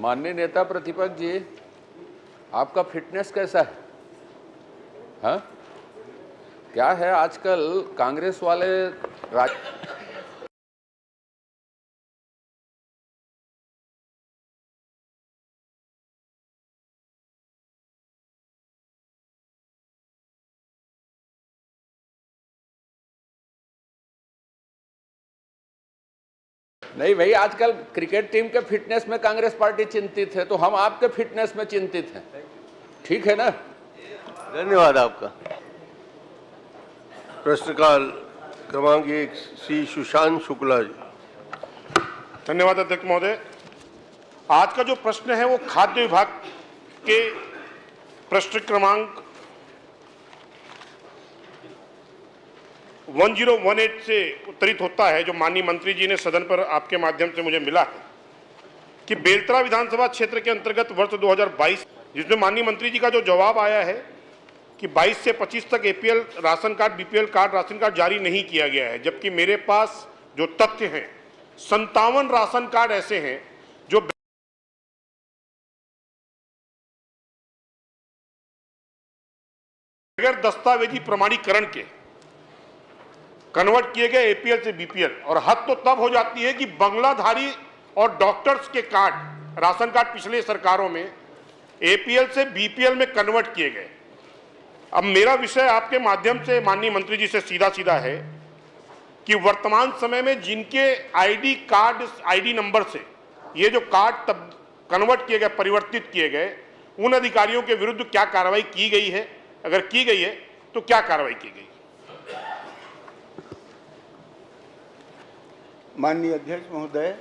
माननीय नेता प्रतिपक्ष जी, आपका फिटनेस कैसा है? हाँ, क्या है आजकल कांग्रेस वाले नहीं भाई, आजकल क्रिकेट टीम के फिटनेस में कांग्रेस पार्टी चिंतित है, तो हम आपके फिटनेस में चिंतित हैं। ठीक है ना? धन्यवाद आपका। प्रश्नकाल क्रमांक 1 श्री सुशांत शुक्ला जी। धन्यवाद अध्यक्ष महोदय। आज का जो प्रश्न है वो खाद्य विभाग के प्रश्न क्रमांक 1018 से उत्तरित होता है, जो माननीय मंत्री जी ने सदन पर आपके माध्यम से मुझे मिला है कि बेलतरा विधानसभा क्षेत्र के अंतर्गत वर्ष 2022, जिसमें माननीय मंत्री जी का जो जवाब आया है कि 22 से 25 तक APL ration card, BPL card, ration card जारी नहीं किया गया है, जबकि मेरे पास जो तथ्य हैं 57 राशन कार्ड ऐसे हैं जो बगैर दस्तावेजी प्रमाणीकरण के कन्वर्ट किए गए एपीएल से बीपीएल। और हद तो तब हो जाती है कि बंगलाधारी और डॉक्टर्स के कार्ड, राशन कार्ड पिछले सरकारों में एपीएल से बीपीएल में कन्वर्ट किए गए। अब मेरा विषय आपके माध्यम से माननीय मंत्री जी से सीधा सीधा है कि वर्तमान समय में जिनके आईडी कार्ड, आईडी नंबर से ये जो कार्ड तब कन्वर्ट किए गए, परिवर्तित किए गए, उन अधिकारियों के विरुद्ध क्या कार्रवाई की गई है? अगर की गई है तो क्या कार्रवाई की गई? माननीय अध्यक्ष महोदय,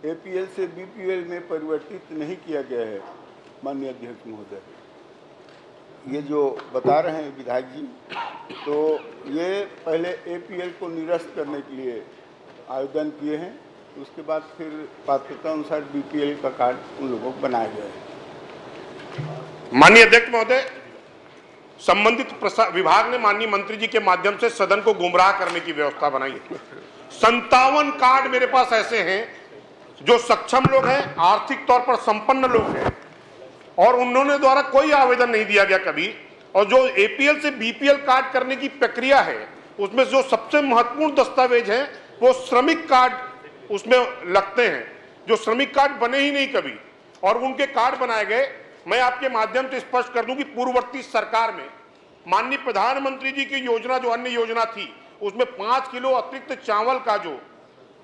एपीएल से बीपीएल में परिवर्तित नहीं किया गया है। माननीय अध्यक्ष महोदय, ये जो बता रहे हैं विधायक जी, तो ये पहले एपीएल को निरस्त करने के लिए आवेदन किए हैं, उसके बाद फिर पात्रता अनुसार बीपीएल का कार्ड उन लोगों को बनाया गया है। माननीय अध्यक्ष महोदय, संबंधित विभाग ने माननीय मंत्री जी के माध्यम से सदन को गुमराह करने की व्यवस्था बनाई है। 57 कार्ड मेरे पास ऐसे हैं जो सक्षम लोग हैं, आर्थिक तौर पर संपन्न लोग हैं, और उन्होंने द्वारा कोई आवेदन नहीं दिया गया कभी। और जो एपीएल से बीपीएल कार्ड करने की प्रक्रिया है, उसमें जो सबसे महत्वपूर्ण दस्तावेज है वो श्रमिक कार्ड उसमें लगते हैं, जो श्रमिक कार्ड बने ही नहीं कभी, और उनके कार्ड बनाए गए। मैं आपके माध्यम से स्पष्ट कर दूं कि पूर्ववर्ती सरकार में माननीय प्रधानमंत्री जी की योजना, जो अन्य योजना थी, उसमें 5 किलो अतिरिक्त चावल का जो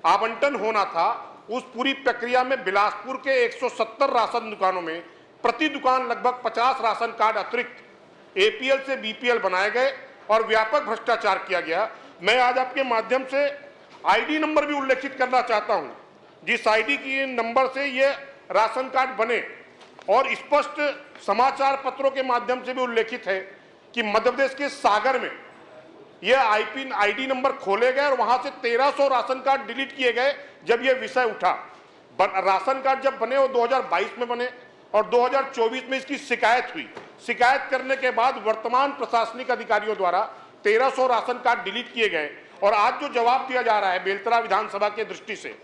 आवंटन होना था, उस पूरी प्रक्रिया में बिलासपुर के 170 राशन दुकानों में प्रति दुकान लगभग 50 राशन कार्ड अतिरिक्त एपीएल से बीपीएल बनाए गए और व्यापक भ्रष्टाचार किया गया। मैं आज आपके माध्यम से आईडी नंबर भी उल्लेखित करना चाहता हूं, जिस आईडी की नंबर से ये राशन कार्ड बने, और स्पष्ट समाचार पत्रों के माध्यम से भी उल्लेखित है कि मध्य प्रदेश के सागर में ये आईडी नंबर खोले गए और वहां से 1300 राशन कार्ड डिलीट किए गए जब ये विषय उठा। राशन कार्ड जब बने वो 2022 में बने और 2024 में इसकी शिकायत हुई। शिकायत करने के बाद वर्तमान प्रशासनिक अधिकारियों द्वारा 1300 राशन कार्ड डिलीट किए गए। और आज जो जवाब दिया जा रहा है बेलतरा विधानसभा के दृष्टि से,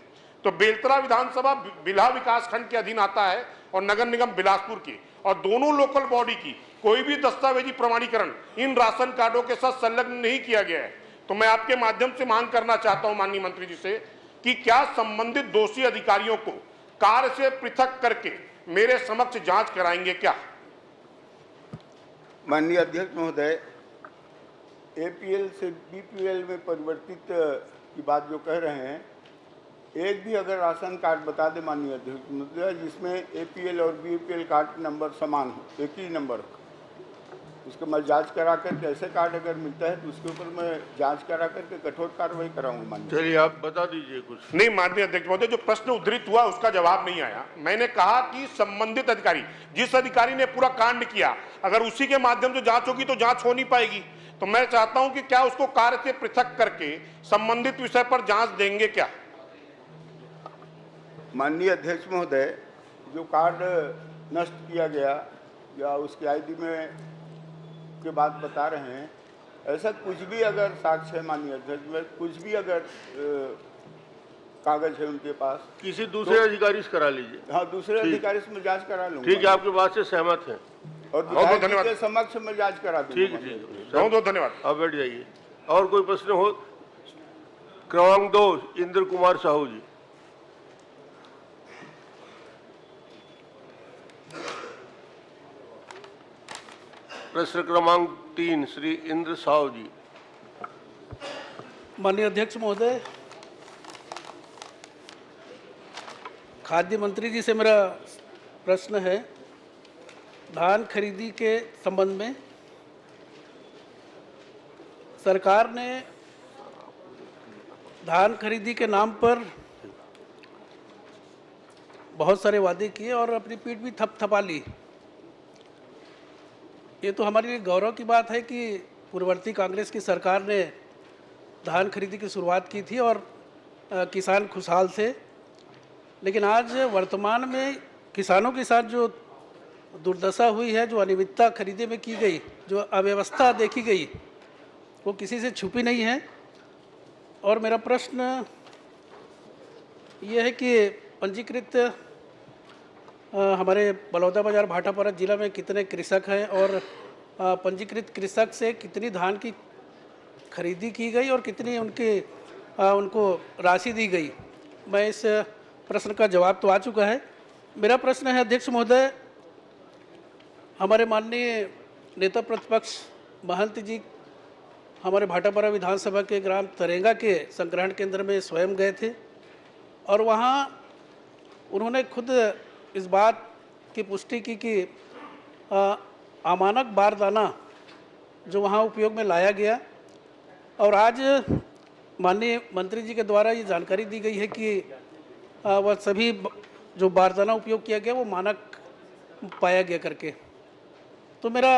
तो बेलतरा विधानसभा बिल्हा विकास खंड के अधीन आता है और नगर निगम बिलासपुर की, और दोनों लोकल बॉडी की कोई भी दस्तावेजी प्रमाणीकरण इन राशन कार्डों के साथ संलग्न नहीं किया गया है। तो मैं आपके माध्यम से मांग करना चाहता हूं माननीय मंत्री जी से कि क्या संबंधित दोषी अधिकारियों को कार्य से पृथक करके मेरे समक्ष जांच कराएंगे क्या? माननीय अध्यक्ष महोदय, एपीएल से बीपीएल में परिवर्तित की बात जो कह रहे हैं, एक भी अगर राशन कार्ड बता दे माननीय अध्यक्ष महोदय जिसमें एपीएल और बीपीएल कार्ड नंबर समान हो, एक ही नंबर हो, उसको मैं जांच करा करके, ऐसे कार्ड अगर मिलता है तो उसके ऊपर मैं जांच करा करके कठोर कार्रवाई कराऊंगा माननीय। चलिए आप बता दीजिए कुछ। नहीं माननीय अध्यक्ष महोदय, जो प्रश्न उद्धृत हुआ उसका जवाब नहीं आया। मैंने कहा कि संबंधित अधिकारी, जिस अधिकारी ने पूरा कांड किया, अगर उसी के माध्यम से जांच होगी तो जांच हो नहीं पाएगी। तो मैं चाहता हूं कि क्या उसको कार्य से पृथक करके संबंधित विषय पर जांच देंगे क्या? माननीय अध्यक्ष महोदय, जो कार्ड नष्ट किया गया या उसकी आईडी में के बात बता रहे हैं, ऐसा कुछ भी अगर साक्ष्य है माननीय अध्यक्ष में, कुछ भी अगर कागज है उनके पास। किसी दूसरे अधिकारी से करा लीजिए। हाँ, दूसरे अधिकारी से मैं जांच करा लूंगा। ठीक है, आपकी बात से सहमत हैं। और बहुत विधायक धन्यवाद। जी के समक्ष मैं जांच करा दूंगा। ठीक है, बहुत बहुत धन्यवाद। आप बैठ जाइए। और कोई प्रश्न हो? क्रमांक 2 इंद्र कुमार साहू जी। प्रश्न क्रमांक 3 श्री इंद्र साहू जी। माननीय अध्यक्ष महोदय, खाद्य मंत्री जी से मेरा प्रश्न है। धान खरीदी के संबंध में सरकार ने धान खरीदी के नाम पर बहुत सारे वादे किए और अपनी पीठ भी थपथपा ली। ये तो हमारे लिए गौरव की बात है कि पूर्ववर्ती कांग्रेस की सरकार ने धान खरीदी की शुरुआत की थी और किसान खुशहाल थे। लेकिन आज वर्तमान में किसानों के साथ जो दुर्दशा हुई है, जो अनियमितता खरीदे में की गई, जो अव्यवस्था देखी गई, वो किसी से छुपी नहीं है। और मेरा प्रश्न ये है कि पंजीकृत हमारे बलौदाबाजार भाटापारा जिला में कितने कृषक हैं और पंजीकृत कृषक से कितनी धान की खरीदी की गई और कितनी उनको राशि दी गई। मैं इस प्रश्न का जवाब तो आ चुका है। मेरा प्रश्न है अध्यक्ष महोदय, हमारे माननीय नेता प्रतिपक्ष महंत जी हमारे भाटापारा विधानसभा के ग्राम तरेंगा के संग्रहण केंद्र में स्वयं गए थे और वहाँ उन्होंने खुद इस बात की पुष्टि की कि अमानक बारदाना जो वहाँ उपयोग में लाया गया, और आज माननीय मंत्री जी के द्वारा ये जानकारी दी गई है कि वह सभी जो बारदाना उपयोग किया गया वो मानक पाया गया करके। तो मेरा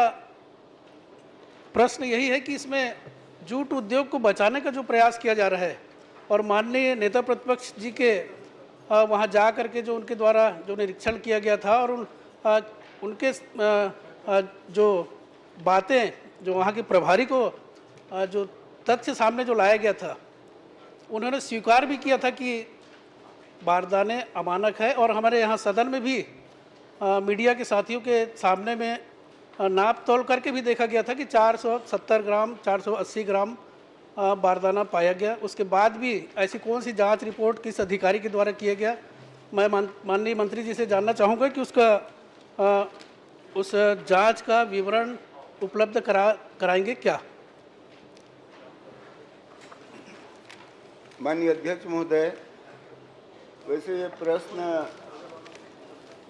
प्रश्न यही है कि इसमें जूट उद्योग को बचाने का जो प्रयास किया जा रहा है और माननीय नेता प्रतिपक्ष जी के वहाँ जा करके जो उनके द्वारा जो निरीक्षण किया गया था और उनके जो बातें जो वहाँ के प्रभारी को जो तथ्य सामने जो लाया गया था, उन्होंने स्वीकार भी किया था कि बारदाने अमानक है। और हमारे यहाँ सदन में भी मीडिया के साथियों के सामने में नाप तोल करके भी देखा गया था कि 470 ग्राम 480 ग्राम बारदाना पाया गया। उसके बाद भी ऐसी कौन सी जांच रिपोर्ट किस अधिकारी के द्वारा किया गया, मैं माननीय मंत्री जी से जानना चाहूँगा कि उस जांच का विवरण उपलब्ध कराएंगे क्या। माननीय अध्यक्ष महोदय, वैसे ये प्रश्न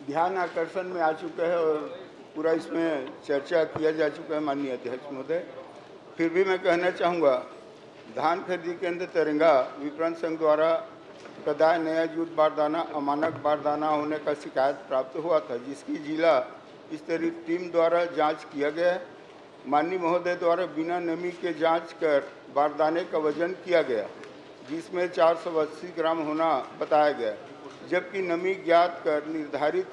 ध्यान आकर्षण में आ चुका है और पूरा इसमें चर्चा किया जा चुका है माननीय अध्यक्ष महोदय। फिर भी मैं कहना चाहूँगा, धान खरीदी केंद्र तरेंगा विपणन संघ द्वारा प्रदाय नया जूट बारदाना अमानक बारदाना होने का शिकायत प्राप्त हुआ था, जिसकी जिला स्तरीय टीम द्वारा जांच किया गया। माननीय महोदय द्वारा बिना नमी के जांच कर बारदाने का वजन किया गया, जिसमें 480 ग्राम होना बताया गया, जबकि नमी ज्ञात कर निर्धारित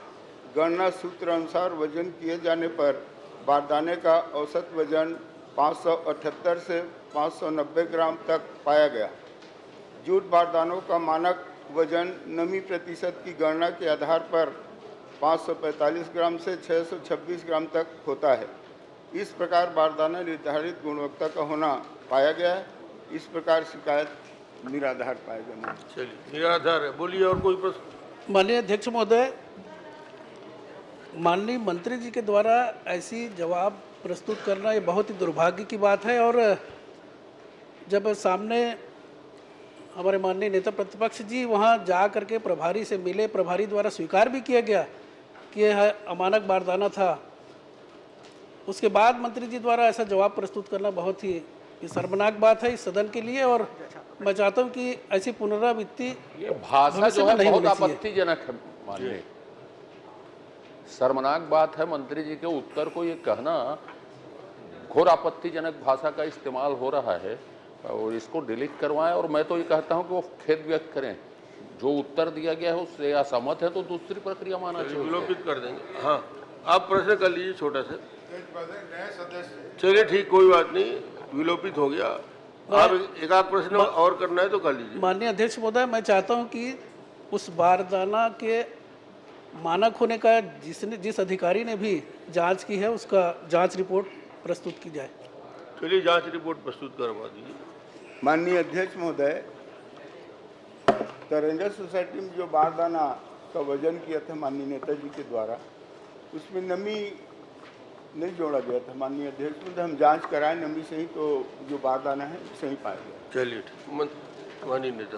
गणना सूत्र अनुसार वजन किए जाने पर बारदाने का औसत वजन 578 से 590 ग्राम तक पाया गया। जूट बारदानों का मानक वजन नमी प्रतिशत की गणना के आधार पर 545 ग्राम से 626 ग्राम तक होता है। इस प्रकार बारदाना निर्धारित गुणवत्ता का होना पाया गया है। इस प्रकार शिकायत निराधार पाया गया। चलिए, निराधार है। बोलिए, और कोई प्रश्न? माननीय अध्यक्ष महोदय, माननीय मंत्री जी के द्वारा ऐसी जवाब प्रस्तुत करना ये बहुत ही दुर्भाग्य की बात है। और जब सामने हमारे माननीय नेता प्रतिपक्ष जी वहाँ जा करके प्रभारी से मिले, प्रभारी द्वारा स्वीकार भी किया गया कि यह अमानक बारदाना था, उसके बाद मंत्री जी द्वारा ऐसा जवाब प्रस्तुत करना बहुत ही शर्मनाक बात है इस सदन के लिए। और मैं चाहता हूँ कि ऐसी पुनरावृत्ति ये भाषा जो है नहीं बहुत होनी चाहिए। आपत्तिजनक है। माननीय, शर्मनाक बात है मंत्री जी के उत्तर को ये कहना, घोर आपत्तिजनक भाषा का इस्तेमाल हो रहा है और इसको डिलीट करवाएं। और मैं तो ये कहता हूं कि वो खेद व्यक्त करें, जो उत्तर दिया गया है उससे असहमत है तो दूसरी प्रक्रिया माना चाहिए। विलोपित कर देंगे। हाँ, आप प्रश्न कर लीजिए छोटा सा। चलिए ठीक, कोई बात नहीं, विलोपित हो गया। आप एक आध प्रश्न और करना है तो कर लीजिए। माननीय अध्यक्ष महोदय, मैं चाहता हूं कि उस बारदाना के मानक होने का जिस अधिकारी ने भी जांच की है उसका जांच रिपोर्ट प्रस्तुत की जाए। चलिए जांच रिपोर्ट प्रस्तुत करवा दीजिए। माननीय अध्यक्ष महोदय, तरंगा सोसाइटी में जो बारदाना का वजन किया था माननीय नेताजी के द्वारा, उसमें नमी नहीं जोड़ा गया था। माननीय अध्यक्ष महोदय, हम जांच कराएं नमी से ही तो जो बारदाना है सही पाया गया। चलिए ठीक, माननीय नेता।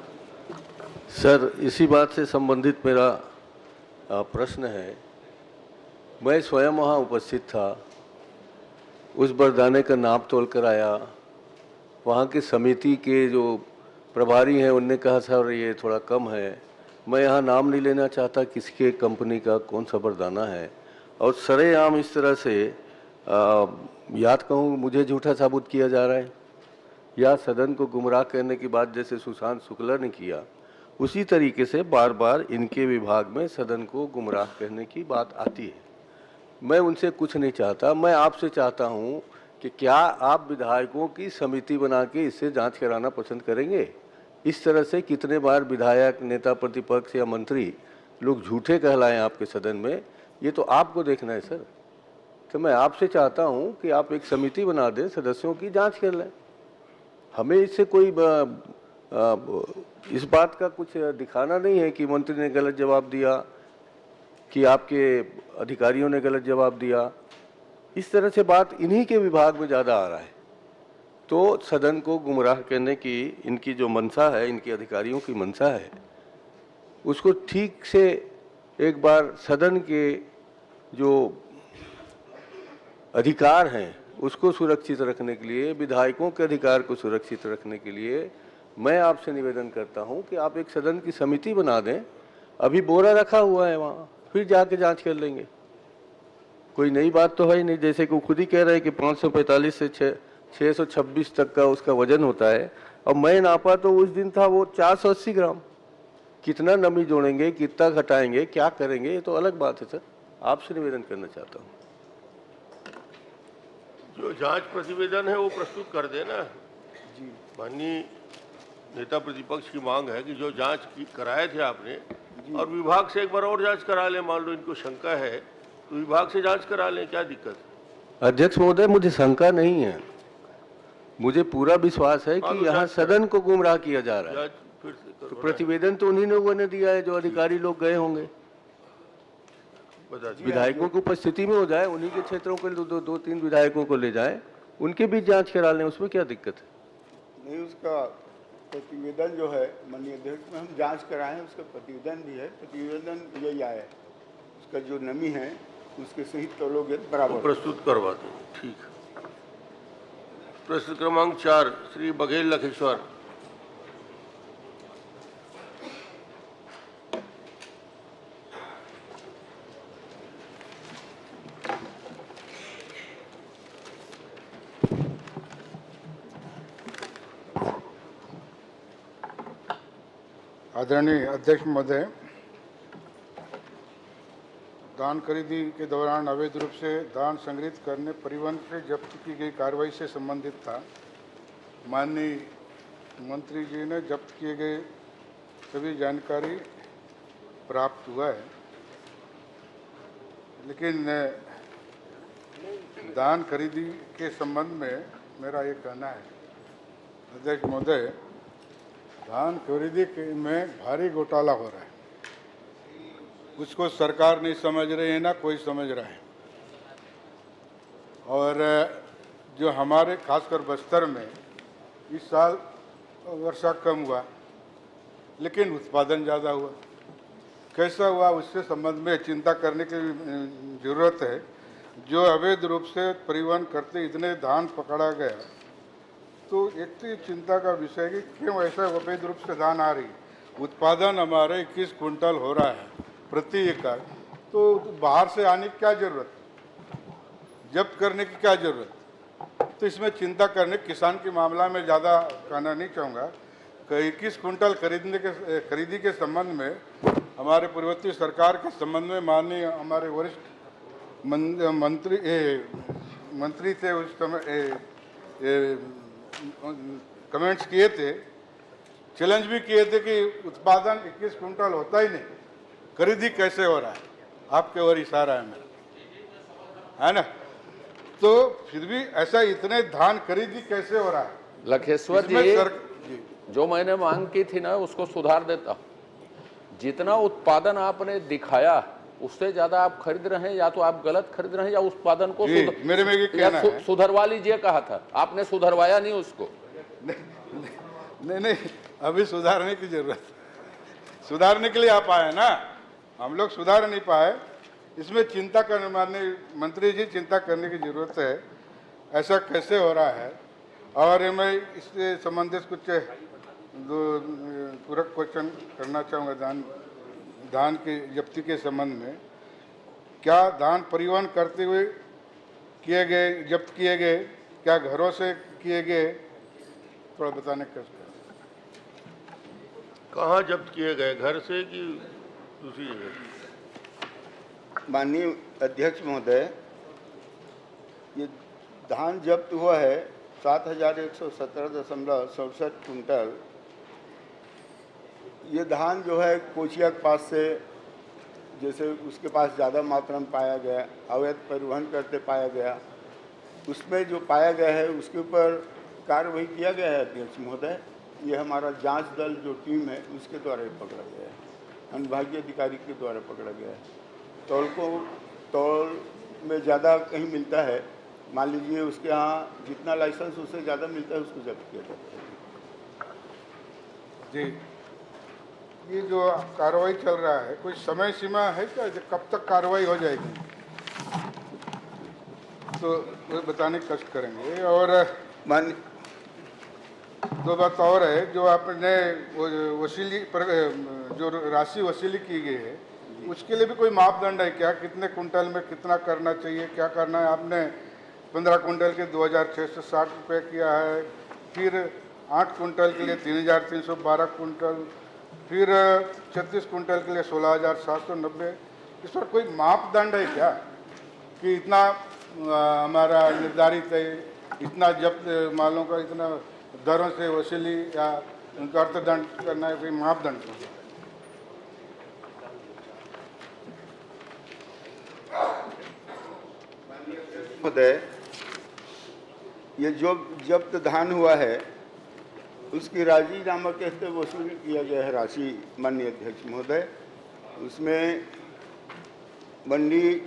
सर, इसी बात से संबंधित मेरा प्रश्न है। मैं स्वयं वहाँ उपस्थित था, उस बारदाने का नाप तोल कर आया। वहाँ की समिति के जो प्रभारी हैं उनने कहा सर ये थोड़ा कम है। मैं यहाँ नाम नहीं लेना चाहता किसके कंपनी का कौन सा बारदाना है, और सरेआम इस तरह से याद कहूँ मुझे झूठा साबित किया जा रहा है, या सदन को गुमराह करने की बात जैसे सुशांत शुक्ला ने किया उसी तरीके से बार बार इनके विभाग में सदन को गुमराह करने की बात आती है। मैं उनसे कुछ नहीं चाहता, मैं आपसे चाहता हूं कि क्या आप विधायकों की समिति बना के इससे जांच कराना पसंद करेंगे? इस तरह से कितने बार विधायक, नेता प्रतिपक्ष या मंत्री लोग झूठे कहलाएं आपके सदन में, ये तो आपको देखना है सर। तो मैं आपसे चाहता हूं कि आप एक समिति बना दें, सदस्यों की जांच कर लें। हमें इससे कोई इस बात का कुछ दिखाना नहीं है कि मंत्री ने गलत जवाब दिया, कि आपके अधिकारियों ने गलत जवाब दिया। इस तरह से बात इन्हीं के विभाग में ज़्यादा आ रहा है। तो सदन को गुमराह करने की इनकी जो मंशा है, इनके अधिकारियों की मंशा है, उसको ठीक से एक बार सदन के जो अधिकार हैं उसको सुरक्षित रखने के लिए, विधायकों के अधिकार को सुरक्षित रखने के लिए मैं आपसे निवेदन करता हूं कि आप एक सदन की समिति बना दें। अभी बोरा रखा हुआ है वहाँ, फिर जाके जांच कर लेंगे। कोई नई बात तो है ही नहीं। जैसे कि वो खुद ही कह रहे हैं कि 545 से 626 तक का उसका वजन होता है, और मैं नापा तो उस दिन था वो 480 ग्राम। कितना नमी जोड़ेंगे, कितना घटाएंगे, क्या करेंगे, ये तो अलग बात है सर। आपसे निवेदन करना चाहता हूँ। जो जांच प्रतिवेदन है वो प्रस्तुत कर देना जी। माननीय नेता प्रतिपक्ष की मांग है कि जो जांच कराए थे आपने, और विभाग से एक बार और जांच करा लें। मान लो इनको शंका है तो विभाग से जांच करा लें, क्या दिक्कत है? अध्यक्ष महोदय, मुझे शंका नहीं है, मुझे पूरा विश्वास है कि यहाँ सदन को गुमराह किया जा रहा है। फिर से तो प्रतिवेदन तो उन्हीं लोगों ने दिया है जो अधिकारी लोग गए होंगे। विधायकों की उपस्थिति में हो जाए, उन्हीं के क्षेत्रों के दो तीन विधायकों को ले जाएं, उनके भी जांच करा लें, उसमें क्या दिक्कत है? नहीं, उसका प्रतिवेदन जो है माननीय अध्यक्ष में हम जांच कराएं, उसका प्रतिवेदन भी है। प्रतिवेदन यही आया है, उसका जो नमी है उसके सहित तौलोगे बराबर प्रस्तुत करवा दें। ठीक है। प्रश्न क्रमांक 4 श्री बघेल लखेश्वर। आदरणीय अध्यक्ष महोदय, धान खरीदी के दौरान अवैध रूप से धान संग्रहित करने, परिवहन से जब्त की गई कार्रवाई से संबंधित था। माननीय मंत्री जी ने जब्त किए गए सभी जानकारी प्राप्त हुआ है, लेकिन धान खरीदी के संबंध में मेरा ये कहना है अध्यक्ष महोदय, धान खरीदी में भारी घोटाला हो रहा है। उसको सरकार नहीं समझ रही है, ना कोई समझ रहा है। और जो हमारे खासकर बस्तर में इस साल वर्षा कम हुआ, लेकिन उत्पादन ज़्यादा हुआ। कैसा हुआ उससे संबंध में चिंता करने की जरूरत है। जो अवैध रूप से परिवहन करते इतने धान पकड़ा गया, तो एक तो चिंता का विषय है कि क्यों ऐसा अवैध रूप से धान आ रही। उत्पादन हमारे 21 कुंटल हो रहा है प्रति एकड़, तो बाहर से आने की क्या जरूरत, जब्त करने की क्या जरूरत। तो इसमें चिंता करने, किसान के मामला में ज़्यादा कहना नहीं चाहूँगा। 21 कुंटल खरीदी के संबंध में हमारे पूर्ववर्ती सरकार के संबंध में माननीय हमारे वरिष्ठ मंत्री थे उस समय, कमेंट्स किए थे, चैलेंज भी किए थे कि उत्पादन 21 कुंटल होता ही नहीं, खरीदी कैसे हो रहा है, आपके ओर इशारा है मेरा, है ना। तो फिर भी ऐसा इतने धान खरीदी कैसे हो रहा है? लखेश्वर इसमें जी, जो मैंने मांग की थी ना उसको सुधार देता हूं। जितना उत्पादन आपने दिखाया उससे ज्यादा आप खरीद रहे हैं, या तो आप गलत खरीद रहे हैं या उत्पादन को मेरे में ये कहना है। सुधरवा लीजिए कहा था आपने, सुधरवाया नहीं उसको। नहीं, अभी सुधारने की जरूरत, सुधारने के लिए आप आए ना, हम लोग सुधार नहीं पाए, इसमें चिंता करने, माननीय मंत्री जी चिंता करने की जरूरत है, ऐसा कैसे हो रहा है। और मैं इससे संबंधित कुछ दो पूरक क्वेश्चन करना चाहूँगा। धान की जब्ती के संबंध में, क्या धान परिवहन करते हुए किए गए, जब्त किए गए, क्या घरों से किए गए, थोड़ा बताने का। कहाँ जब्त किए गए, घर से कि दूसरी जगह? माननीय अध्यक्ष महोदय, ये धान जब्त हुआ है 7117.67 कुंटल। ये धान जो है कोचिया के पास से, जैसे उसके पास ज़्यादा मात्रा में पाया गया, अवैध परिवहन करते पाया गया, उसमें जो पाया गया है उसके ऊपर कार्रवाई किया गया है अध्यक्ष महोदय। ये हमारा जांच दल जो टीम है उसके द्वारा पकड़ा गया है, अनुभागीय अधिकारी के द्वारा पकड़ा गया है। तौल में ज़्यादा कहीं मिलता है, मान लीजिए उसके यहाँ जितना लाइसेंस उससे ज़्यादा मिलता है, उसको जब्त किया जाता है। जी, ये जो कार्रवाई चल रहा है, कोई समय सीमा है क्या, कब तक कार्रवाई हो जाएगी? तो वो बताने की कोशिश करेंगे। और मान दो बात और है, जो आपने वसूली पर जो राशि वसूली की गई है, उसके लिए भी कोई मापदंड है क्या? कितने कुंटल में कितना करना चाहिए, क्या करना है? आपने 15 कुंटल के 2660 रुपये किया है, फिर 8 कुंटल के लिए 3312 कुंटल, फिर 36 कुंटल के लिए 16790। इस पर कोई मापदंड है क्या कि इतना हमारा निर्धारित है, इतना जब्त मालों का इतना दरों से वसूली या उनका अर्थदंड करना है, कोई मापदंड? महोदय, ये जो जब्त धान हुआ है उसकी राजीनामा के हस्ते वसूल किया गया है राशि माननीय अध्यक्ष महोदय। उसमें मंडी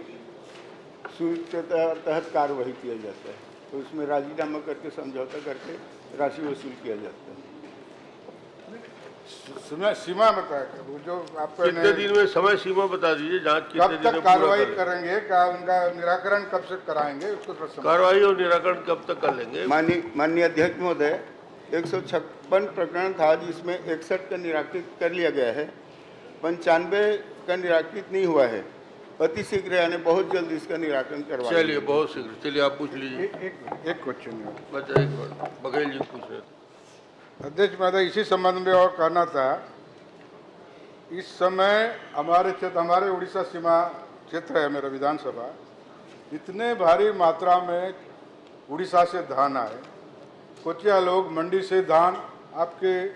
शुल्क के तहत कार्रवाई किया जाता है, तो उसमें राजीनामा करके समझौता करके राशि वसूल किया जाता है। सीमा बताया, वो जो आपको कितने दिन में समय सीमा बता दीजिए, जांच कितने कब दिन तक में कार्रवाई पूरा करेंगे, क्या उनका निराकरण कब से कराएंगे, उसको कार्रवाई और निराकरण कब तक कर लेंगे? माननीय अध्यक्ष महोदय, 156 प्रकरण था जिसमें 61 का निराकृत कर लिया गया है, 95 का निराकृत नहीं हुआ है। अति शीघ्र यानी बहुत जल्द इसका निराकरण करवा। चलिए, बहुत शीघ्र, चलिए आप पूछ लीजिए। एक क्वेश्चन है, बच्चा एक बार बघेल जी पूछ रहे थे। अध्यक्ष महोदय, इसी संबंध में और कहना था, इस समय हमारे क्षेत्र, हमारे उड़ीसा सीमा क्षेत्र है मेरा विधानसभा, इतने भारी मात्रा में उड़ीसा से धान आए, कोचिया लोग मंडी से धान आपके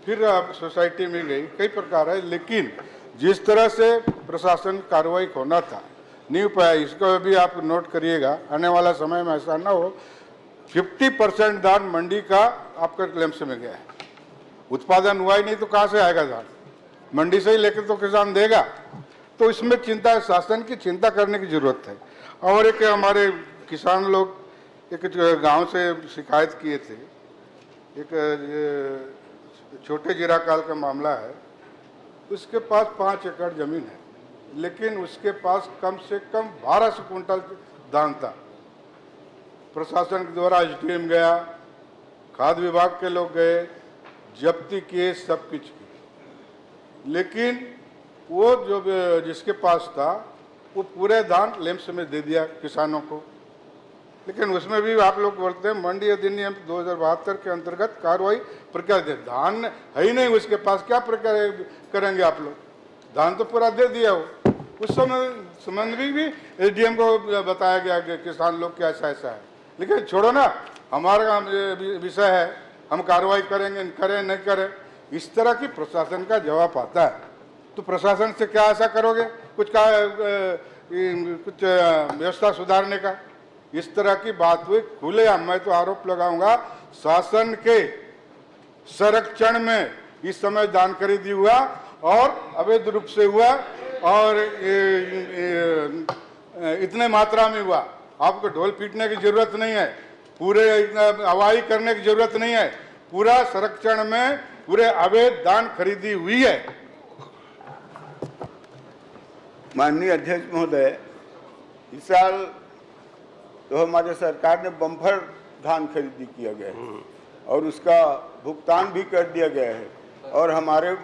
फिर अब सोसाइटी में गई, कई प्रकार है, लेकिन जिस तरह से प्रशासन कार्रवाई होना था नहीं हो पाया। इसको भी आप नोट करिएगा, आने वाला समय में ऐसा ना हो। 50% धान मंडी का आपका क्लेम्स में गया है, उत्पादन हुआ ही नहीं तो कहाँ से आएगा धान? मंडी से ही लेकर तो किसान देगा। तो इसमें चिंता, शासन की चिंता करने की जरूरत है। और एक हमारे किसान लोग एक गांव से शिकायत किए थे, एक छोटे जीराकाल का मामला है, उसके पास 5 एकड़ जमीन है, लेकिन उसके पास कम से कम 1200 कुंटल धान था। प्रशासन के द्वारा एसडीएम गया, खाद्य विभाग के लोग गए, जब्ती किए, सब कुछ किए, लेकिन वो जो जिसके पास था वो पूरे धान लेम्स में दे दिया किसानों को। लेकिन उसमें भी आप लोग बोलते हैं मंडी अधिनियम 2072 के अंतर्गत कार्रवाई प्रक्रिया दे, धान है ही नहीं उसके पास, क्या प्रक्रिया करेंगे आप लोग? धान तो पूरा दे दिया हो। उस समय संबंध भी एसडीएम को बताया गया कि किसान लोग क्या ऐसा ऐसा है, लेकिन छोड़ो ना, हमारा विषय है हम कार्रवाई करेंगे, करें नहीं करें, इस तरह की प्रशासन का जवाब आता है। तो प्रशासन से क्या आशा करोगे कुछ व्यवस्था सुधारने का? इस तरह की बात हुई खुलेआम। मैं तो आरोप लगाऊंगा शासन के संरक्षण में इस समय दान खरीदी हुआ और अवैध रूप से हुआ और इतने मात्रा में हुआ। आपको ढोल पीटने की जरूरत नहीं है, पूरे हवाई करने की जरूरत नहीं है, पूरा संरक्षण में पूरे अवैध दान खरीदी हुई है। माननीय अध्यक्ष महोदय, इस साल तो हमारे सरकार ने बम्पर धान खरीदी किया गया है और उसका भुगतान भी कर दिया गया है और हमारे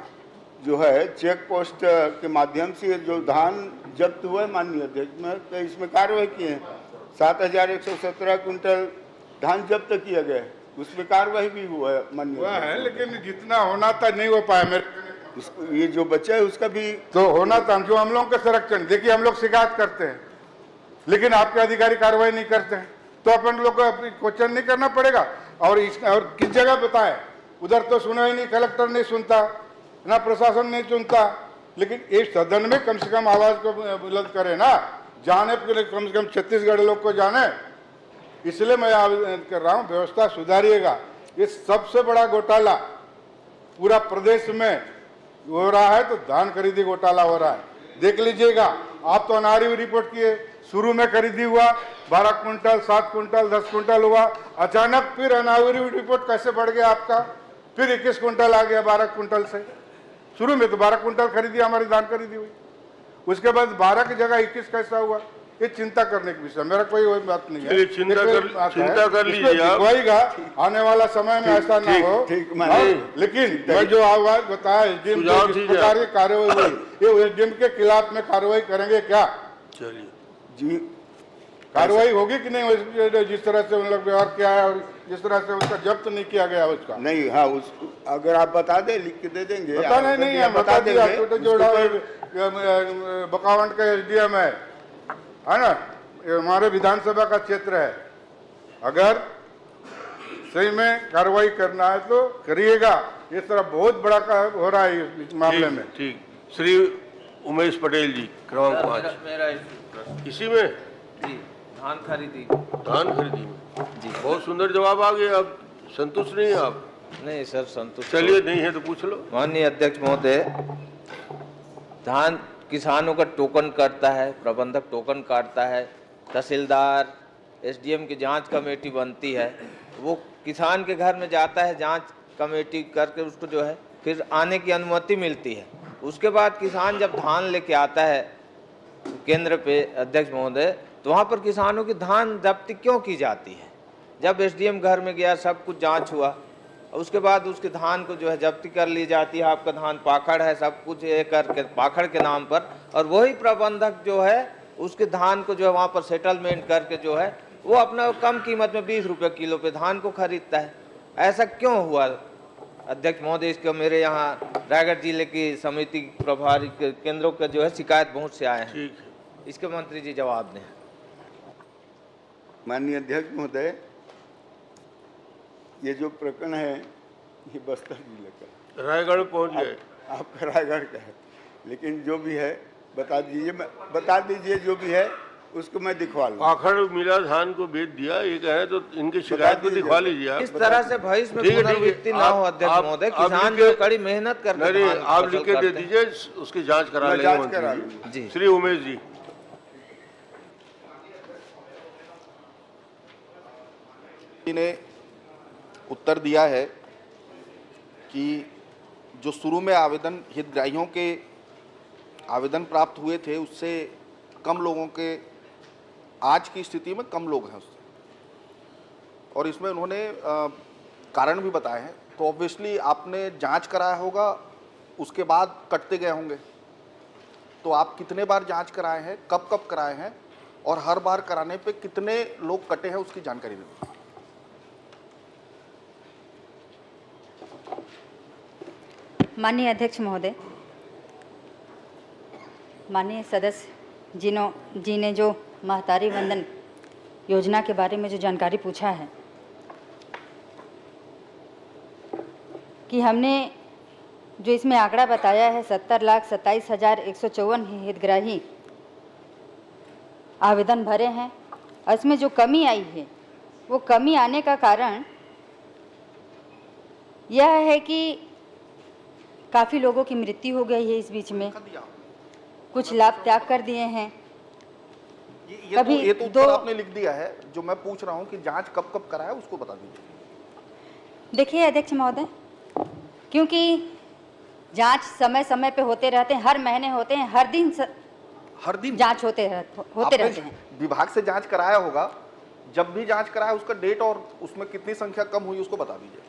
जो है चेक पोस्ट के माध्यम से जो धान जब्त हुआ है माननीय अध्यक्ष में, तो इसमें कार्रवाई किए हैं। 7,117 क्विंटल धान जब्त किया गया है, उसमें कार्रवाई भी हुआ है माननीय। हुआ है, लेकिन जितना होना था नहीं हो पाया। मेरे ये जो बचा है उसका भी तो होना था। जो हम लोगों का संरक्षण, देखिए हम लोग शिकायत करते हैं लेकिन आपके अधिकारी कार्रवाई नहीं करते हैं, तो अपन लोग को क्वेश्चन नहीं करना पड़ेगा। और किस जगह बताए, उधर तो सुना ही नहीं, कलेक्टर नहीं सुनता ना, प्रशासन नहीं सुनता। लेकिन इस सदन में कम से कम आवाज को बुलंद करे ना, जाने के लिए कम से कम छत्तीसगढ़ लोग को जाने। इसलिए मैं आवेदन कर रहा हूँ, व्यवस्था सुधारिएगा। ये सबसे बड़ा घोटाला पूरा प्रदेश में हो रहा है, तो धान खरीदी घोटाला हो रहा है। देख लीजिएगा, आप तो अनारी रिपोर्ट किए, शुरू में खरीदी हुआ 12 क्विंटल, 7 क्विंटल, 10 क्विंटल हुआ, अचानक फिर अनावरी रिपोर्ट कैसे बढ़ गया आपका, फिर 21 क्विंटल आ गया 12 क्विंटल से। शुरू में तो 12 क्विंटल खरीदी हमारी धान खरीदी हुई, उसके बाद 12 की जगह 21 कैसा हुआ, ये चिंता करने की विषय, मेरा कोई बात नहीं है। चिंता कर लीजिए आप, आने वाला समय में ऐसा ना हो। लेकिन मैं जो आवाज बताया एसडीएम कार्रवाई हुई, ये एसडीएम के खिलाफ में कार्रवाई करेंगे क्या? चलिए जी, कार्रवाई होगी कि नहीं? जिस तरह से उन लोग व्यवहार किया है और जिस तरह से उसका जब्त नहीं किया गया उसका नहीं। हाँ, उस अगर आप बता दें, लिख के दे देंगे। बता नहीं है, बता दिया। छोटे जोड़ा बकावंट का एसडीएम है ना, ये हमारे विधानसभा का क्षेत्र है। अगर सही में कार्रवाई करना है तो करिएगा। इस तरह बहुत बड़ा हो रहा है इस मामले में। ठीक। श्री उमेश पटेल जी, क्रमांक 5। मेरा इसी में जी धान खरीदी में जी बहुत सुंदर जवाब आ गया। अब संतुष्ट नहीं है आप? नहीं सर, संतुष्ट। चलिए, नहीं है तो पूछ लो। माननीय अध्यक्ष महोदय, धान किसानों का टोकन करता है, प्रबंधक टोकन काटता है, तहसीलदार एसडीएम की जांच कमेटी बनती है, वो किसान के घर में जाता है, जांच कमेटी करके उसको जो है फिर आने की अनुमति मिलती है। उसके बाद किसान जब धान लेके आता है केंद्र पे अध्यक्ष महोदय, तो वहाँ पर किसानों की धान जब्ती क्यों की जाती है? जब एसडीएम घर में गया, सब कुछ जांच हुआ, उसके बाद उसके धान को जो है जब्ती कर ली जाती है। आपका धान पाखड़ है, सब कुछ ये करके पाखड़ के नाम पर, और वही प्रबंधक जो है उसके धान को जो है वहाँ पर सेटलमेंट करके जो है वो अपना कम कीमत में 20 रुपये किलो पे धान को खरीदता है। ऐसा क्यों हुआ अध्यक्ष महोदय? इसको मेरे यहाँ रायगढ़ जिले की समिति प्रभारी केंद्रों के जो है शिकायत बहुत से आए हैं। इसके मंत्री जी जवाब दें। माननीय अध्यक्ष महोदय, ये जो प्रकरण है ये बस्तर जिले का, रायगढ़ पहुंच गए। आपका रायगढ़ का है, लेकिन जो भी है बता दीजिए जो भी है उसको मैं दिखवा लूँ। पाखड़ मिला धान को बेच दिया, ये कहे तो इनकी शिकायत को दिखवा लीजिए आप। इस तरह से भविष्य में पुनरावृत्ति ना हो अध्यक्ष महोदय। किसान जो कड़ी मेहनत करते हैं, नहीं, आप लिख के दे दीजिए, उसकी जांच करा लेंगे जी। श्री उमेश जी। ने उत्तर दिया है कि जो शुरू में आवेदन हितग्राहियों के आवेदन प्राप्त हुए थे उससे कम लोगों के आज की स्थिति में कम लोग हैं उससे, और इसमें उन्होंने कारण भी बताए हैं। तो ऑब्वियसली आपने जांच कराया होगा, उसके बाद कटते गए होंगे। तो आप कितने बार जांच कराए हैं, कब कब कराए हैं, और हर बार कराने पे कितने लोग कटे हैं उसकी जानकारी दें। माननीय अध्यक्ष महोदय, माननीय सदस्य जी ने जो महतारी वंदन योजना के बारे में जो जानकारी पूछा है, कि हमने जो इसमें आंकड़ा बताया है 70,27,154 हितग्राही आवेदन भरे हैं, और इसमें जो कमी आई है वो कमी आने का कारण यह है कि काफ़ी लोगों की मृत्यु हो गई है इस बीच में, कुछ लाभ त्याग कर दिए हैं। ये तो उत्तर आपने लिख दिया है। जो मैं पूछ रहा हूँ कि जांच कब कब कराया उसको बता दीजिए। देखिए अध्यक्ष महोदय, क्योंकि जांच समय समय पे होते रहते हैं, हर महीने होते हैं, हर दिन जांच होते रहते हैं। विभाग से जांच कराया होगा, जब भी जांच कराया उसका डेट और उसमें कितनी संख्या कम हुई उसको बता दीजिए।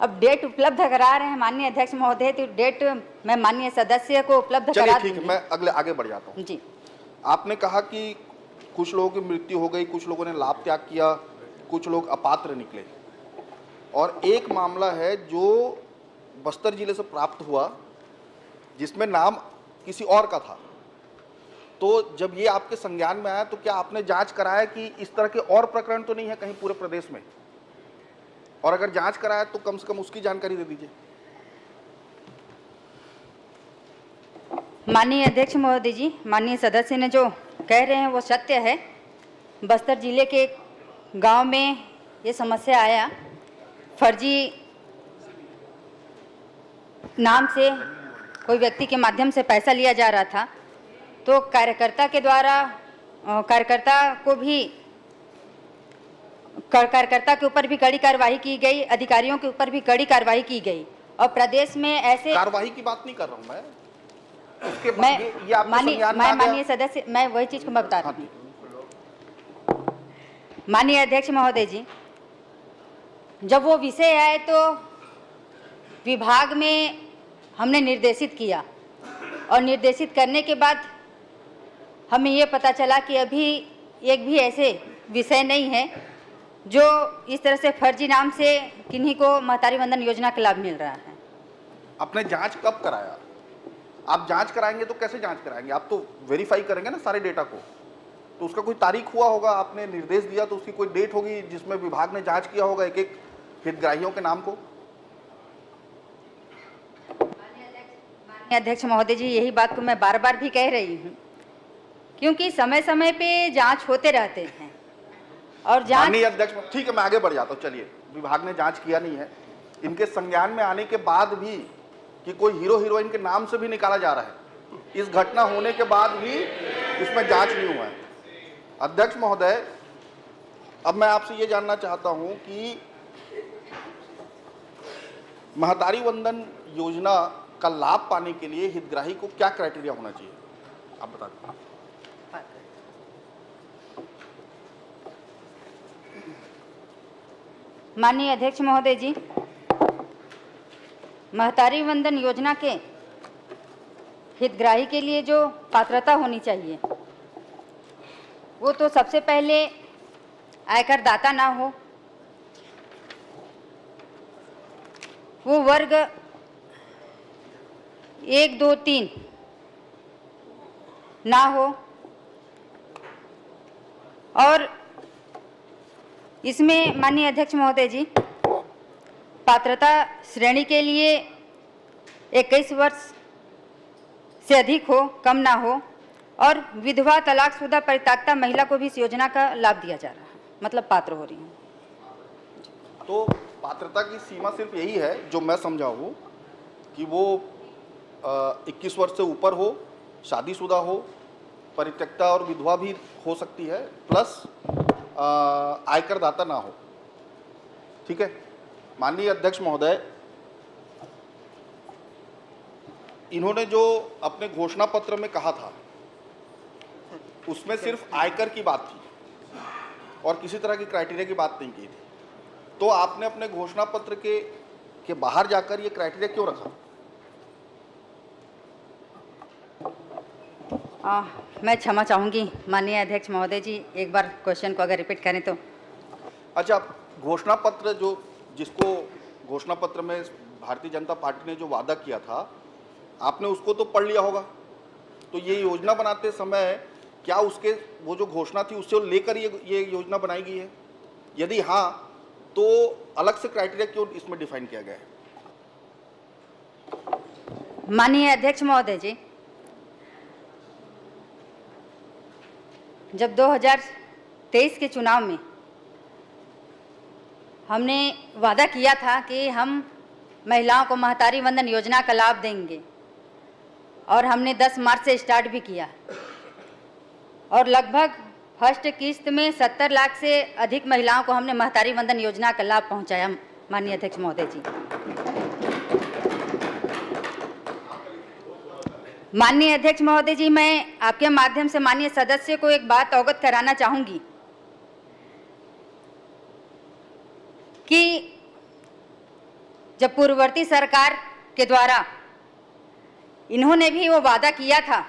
अब डेट उपलब्ध करा रहे हैं माननीय अध्यक्ष महोदय, तो डेट मैं माननीय सदस्य को उपलब्ध करा दूंगी। ठीक है, मैं आगे बढ़ जाता हूँ जी। आपने कहा कि कुछ लोगों की मृत्यु हो गई, कुछ लोगों ने लाभ त्याग किया, कुछ लोग अपात्र निकले, और एक मामला है जो बस्तर जिले से प्राप्त हुआ जिसमें नाम किसी और का था। तो जब ये आपके संज्ञान में आया तो क्या आपने जांच कराया कि इस तरह के और प्रकरण तो नहीं है कहीं पूरे प्रदेश में? और अगर जांच कराया तो कम से कम उसकी जानकारी दे दीजिए। माननीय अध्यक्ष महोदय जी, माननीय सदस्य ने जो कह रहे हैं वो सत्य है। बस्तर जिले के गांव में ये समस्या आया, फर्जी नाम से कोई व्यक्ति के माध्यम से पैसा लिया जा रहा था, तो कार्यकर्ता के द्वारा कार्यकर्ता के ऊपर भी कड़ी कार्रवाई की गई, अधिकारियों के ऊपर भी कड़ी कार्रवाई की गई, और प्रदेश में ऐसे कार्रवाई की बात नहीं कर रहा हूं मैं। उसके माननीय सदस्य, मैं वही चीज को मैं बता रही हूँ। माननीय अध्यक्ष महोदय जी, जब वो विषय आए तो विभाग में हमने निर्देशित किया, और निर्देशित करने के बाद हमें ये पता चला कि अभी एक भी ऐसे विषय नहीं है जो इस तरह से फर्जी नाम से किन्हीं को महतारी वंदन योजना का लाभ मिल रहा है। आपने जांच कब कराया? आप जांच कराएंगे तो कैसे जांच कराएंगे? आप तो वेरीफाई करेंगे ना सारे डेटा को, तो उसका कोई तारीख हुआ होगा, आपने निर्देश दिया तो उसकी कोई डेट होगी जिसमें विभाग ने जांच किया होगा एक एक हितग्राहियों के नाम को। माननीय अध्यक्ष महोदय जी, यही बात को मैं बार बार भी कह रही हूँ, क्योंकि समय समय पे जांच होते रहते हैं और जांच। माननीय अध्यक्ष, ठीक है, मैं आगे बढ़ जाता हूँ। चलिए, विभाग ने जांच किया नहीं है, इनके संज्ञान में आने के बाद भी कि कोई हीरो हीरोइन के नाम से भी निकाला जा रहा है, इस घटना होने के बाद भी उसमें जांच नहीं हुआ है। अध्यक्ष महोदय, अब मैं आपसे ये जानना चाहता हूं कि महतारी वंदन योजना का लाभ पाने के लिए हितग्राही को क्या क्राइटेरिया होना चाहिए, आप बता दें। माननीय अध्यक्ष महोदय जी, महतारी वंदन योजना के हितग्राही के लिए जो पात्रता होनी चाहिए वो तो सबसे पहले आयकर दाता ना हो, वो वर्ग 1, 2, 3 ना हो, और इसमें माननीय अध्यक्ष महोदय जी पात्रता श्रेणी के लिए 21 वर्ष से अधिक हो, कम ना हो, और विधवा, तलाकशुदा, परित्यक्ता महिला को भी इस योजना का लाभ दिया जा रहा है, मतलब पात्र हो रही है। तो पात्रता की सीमा सिर्फ यही है जो मैं समझा हूँ कि वो 21 वर्ष से ऊपर हो, शादीशुदा हो, परित्यक्ता और विधवा भी हो सकती है, प्लस आयकर दाता ना हो। ठीक है। माननीय अध्यक्ष महोदय, इन्होंने जो अपने घोषणा पत्र में कहा था उसमें सिर्फ आयकर की बात थी और किसी तरह की क्राइटेरिया की बात नहीं की थी, तो आपने अपने घोषणा पत्र के बाहर जाकर ये क्राइटेरिया क्यों रखा? मैं क्षमा चाहूँगी माननीय अध्यक्ष महोदय जी, एक बार क्वेश्चन को अगर रिपीट करें तो। अच्छा, घोषणा पत्र जिसको घोषणा पत्र में भारतीय जनता पार्टी ने जो वादा किया था, आपने उसको तो पढ़ लिया होगा, तो ये योजना बनाते समय क्या उसके वो जो घोषणा थी उससे लेकर ये योजना बनाई गई है? यदि हाँ, तो अलग से क्राइटेरिया क्यों इसमें डिफाइन किया गया है? माननीय अध्यक्ष महोदय जी, जब 2023 के चुनाव में हमने वादा किया था कि हम महिलाओं को महतारी वंदन योजना का लाभ देंगे और हमने 10 मार्च से स्टार्ट भी किया और लगभग फर्स्ट किस्त में 70 लाख से अधिक महिलाओं को हमने महतारी वंदन योजना का लाभ पहुंचाया। माननीय अध्यक्ष महोदय जी, माननीय अध्यक्ष महोदय जी, मैं आपके माध्यम से माननीय सदस्य को एक बात अवगत कराना चाहूंगी कि जब पूर्ववर्ती सरकार के द्वारा इन्होंने भी वो वादा किया था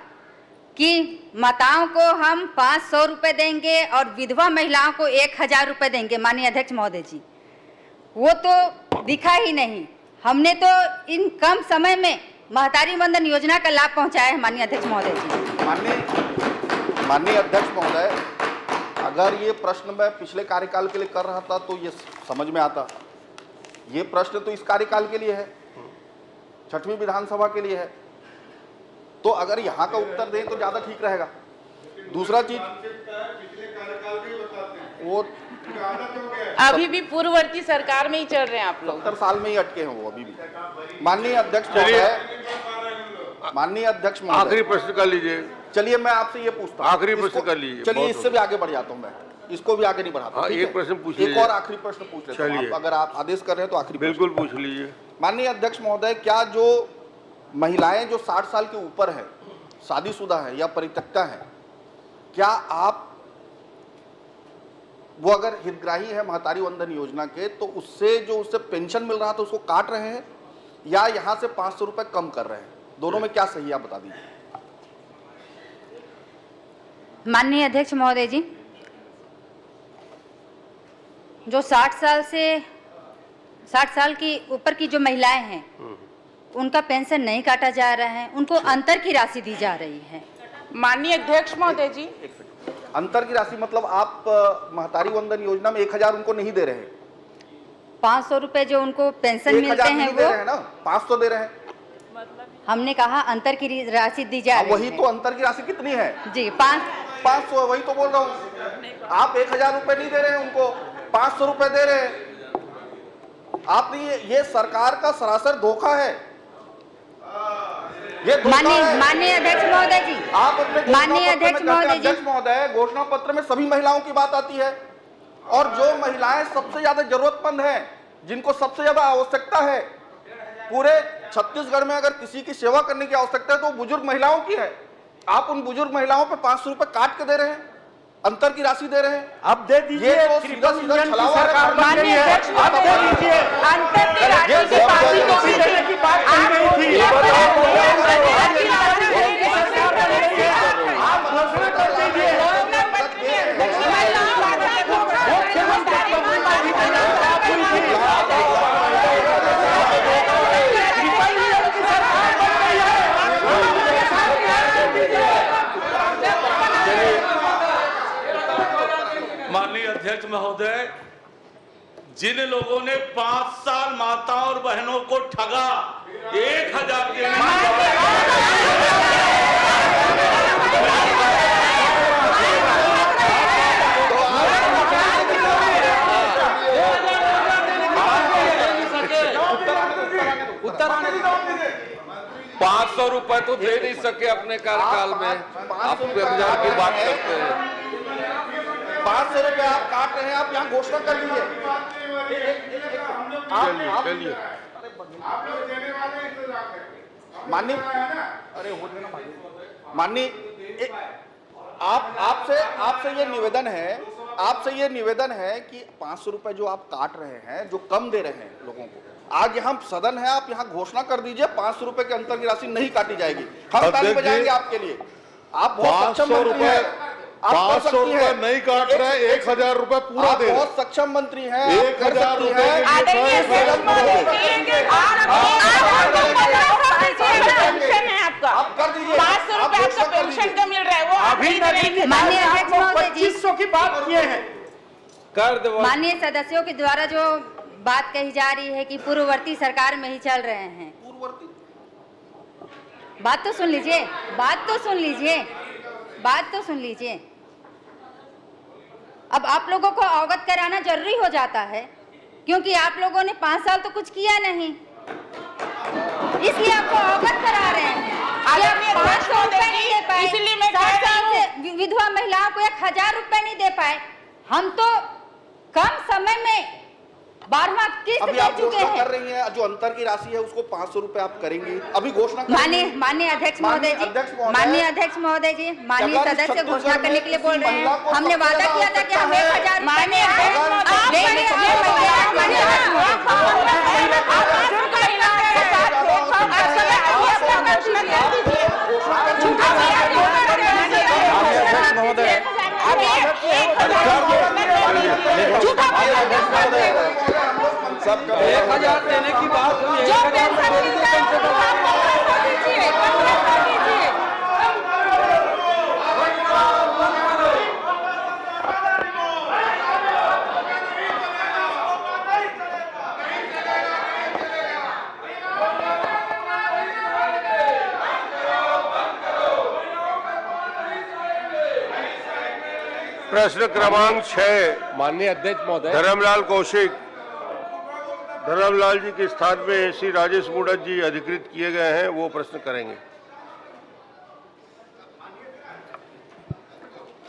कि माताओं को हम 500 रुपये देंगे और विधवा महिलाओं को 1000 रुपये देंगे। माननीय अध्यक्ष महोदय जी, वो तो दिखा ही नहीं। हमने तो इन कम समय में महतारी वंदन योजना का लाभ पहुंचाया है। माननीय अध्यक्ष महोदय जी, माननीय अध्यक्ष महोदय, अगर ये प्रश्न मैं पिछले कार्यकाल के लिए कर रहा था तो ये समझ में आता। ये प्रश्न तो इस कार्यकाल के लिए है, 6वीं विधानसभा के लिए है, तो अगर यहाँ का उत्तर दें तो ज्यादा ठीक रहेगा। दूसरा चीज, वो अभी भी पूर्ववर्ती सरकार में ही चल रहे हैं आप लोग। 70 साल में ही अटके हैं वो अभी भी। माननीय अध्यक्ष महोदय, माननीय अध्यक्ष महोदय, आखिरी प्रश्न कर लीजिए। चलिए मैं आपसे ये पूछता हूँ, आखिरी प्रश्न कर लीजिए। चलिए इससे भी आगे बढ़ जाता हूँ मैं, इसको भी आगे नहीं बढ़ाता। हाँ, एक प्रश्न पूछ लीजिए। एक और आखिरी प्रश्न पूछ लेता हूँ, अगर आप आदेश कर रहे हैं तो आखिरी बिल्कुल पूछ लीजिए। माननीय अध्यक्ष महोदय, क्या जो महिलाएं जो 60 साल के ऊपर है, शादीशुदा है या परित्यक्ता है, क्या आप वो अगर हितग्राही है महतारी वंदन योजना के, तो उससे जो उससे पेंशन मिल रहा था उसको काट रहे हैं या यहां से 500 रुपए कम कर रहे हैं? दोनों में क्या सही है, आप बता दीजिए। माननीय अध्यक्ष महोदय जी, जो 60 साल की ऊपर की जो महिलाएं हैं उनका पेंशन नहीं काटा जा रहा है, उनको अंतर की राशि दी जा रही है। माननीय अध्यक्ष महोदय जी, अंतर की राशि मतलब आप महतारी वंदन योजना में 1000 उनको नहीं दे रहे हैं, 500 रुपए जो उनको पेंशन मिलते हैं वो 500 दे रहे हैं। हमने कहा अंतर की राशि दी जा रही है। वही तो अंतर की राशि कितनी है जी? 500 है, वही तो बोल रहा हूँ। आप 1000 रुपए नहीं दे रहे हैं उनको, 500 रुपए दे रहे हैं। आपने ये सरकार का सरासर धोखा है। माननीय अध्यक्ष महोदय जी, आप अपने माननीय अध्यक्ष महोदय, घोषणा पत्र में सभी महिलाओं की बात आती है और जो महिलाएं सबसे ज्यादा जरूरतमंद हैं, जिनको सबसे ज्यादा आवश्यकता है, पूरे छत्तीसगढ़ में अगर किसी की सेवा करने की आवश्यकता है तो बुजुर्ग महिलाओं की है। आप उन बुजुर्ग महिलाओं पे 500 रुपए काट के दे रहे हैं, अंतर की राशि दे रहे हैं। आप दे दीजिए, तो सीधा सीधा छलावा है। आप दे दीजिए, अंतर की राशि की बात आप घोषणा कर दीजिए। माननीय अध्यक्ष महोदय, जिन लोगों ने 5 साल माताओं और बहनों को ठगा, 1000 उत्तर आने 500 रुपए तो दे नहीं सके अपने कार्यकाल में, आप 1000 की बात करते हैं। 500 रुपए आप काट रहे हैं, आप यहाँ घोषणा कर लीजिए। माननीय आपसे ये निवेदन है कि 500 रुपए जो आप काट रहे हैं, जो कम दे रहे हैं लोगों को, आज यहाँ सदन है, आप यहाँ घोषणा कर दीजिए 500 रुपए के अंतर की राशि नहीं काटी जाएगी। हम ताली बजाएंगे आपके लिए। आप बहुत सक्षम मंत्री हैं, 500 रुपए नहीं काट रहे, 1000 रुपए पूरा दे रहे। बहुत सक्षम मंत्री हैं, 1000 रुपए आप कर दीजिए। 500 रुपए आपका पेंशन का मिल रहा है, वो अभी माननीय अध्यक्ष महोदय जी, 2500 की बात किए हैं। कर दो। माननीय सदस्यों के द्वारा जो बात कही जा रही है कि पूर्ववर्ती सरकार में ही चल रहे हैं, बात तो सुन लीजिए, बात तो सुन लीजिए, बात तो सुन लीजिए। अब आप लोगों को अवगत कराना जरूरी हो जाता है, क्योंकि आप लोगों ने 5 साल तो कुछ किया नहीं, इसलिए आपको अवगत करा रहे हैं। आदरणीय अध्यक्ष महोदय जी, इसलिए मैं कह रही हूं, विधवा महिलाओं को 1000 रुपए नहीं दे पाए। हम तो कम समय में 12वां किस्त अभी दे आप चुके घोषणा हैं। कर रही हैं, जो अंतर की राशि है उसको 500 रुपए आप करेंगी, अभी घोषणा माननीय अध्यक्ष महोदय जी, माननीय अध्यक्ष महोदय जी, माननीय सदस्य घोषणा करने के लिए बोल रहे हैं। हमने वादा किया था कि हम 1000 माननीय अध्यक्ष सब 1000 देने की बात हुई प्रश्न क्रमांक 6 माननीय अध्यक्ष महोदय, धर्मलाल कौशिक। धर्मलाल जी के स्थान में श्री राजेश मूडत जी अधिकृत किए गए हैं, वो प्रश्न करेंगे।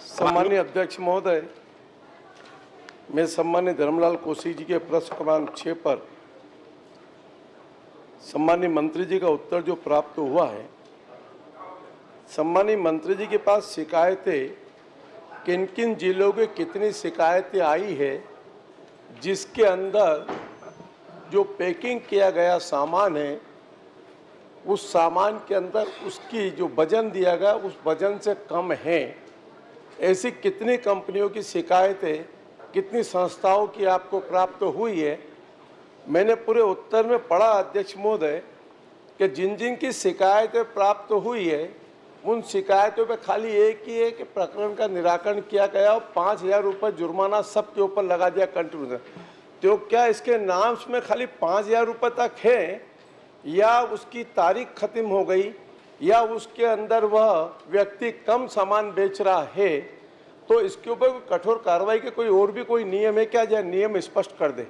सम्मानीय अध्यक्ष महोदय, मैं सम्मानीय धर्मलाल कौशिक जी के प्रश्न क्रमांक 6 पर सम्मानीय मंत्री जी का उत्तर जो प्राप्त हुआ है, सम्मानीय मंत्री जी के पास शिकायतें किन किन जिलों के कितनी शिकायतें आई है, जिसके अंदर जो पैकिंग किया गया सामान है उस सामान के अंदर उसकी जो वजन दिया गया उस वजन से कम है, ऐसी कितनी कंपनियों की शिकायतें कितनी संस्थाओं की आपको प्राप्त हुई है। मैंने पूरे उत्तर में पढ़ा अध्यक्ष महोदय कि जिन जिन की शिकायतें प्राप्त हुई है उन शिकायतों पे खाली एक ही है कि प्रकरण का निराकरण किया गया और 5000 रुपये जुर्माना सबके ऊपर लगा दिया कंटिन्यू। तो क्या इसके नाम में खाली 5000 रुपये तक है या उसकी तारीख खत्म हो गई या उसके अंदर वह व्यक्ति कम सामान बेच रहा है, तो इसके ऊपर कठोर कार्रवाई के कोई और भी कोई नियम है क्या, या नियम स्पष्ट कर दे।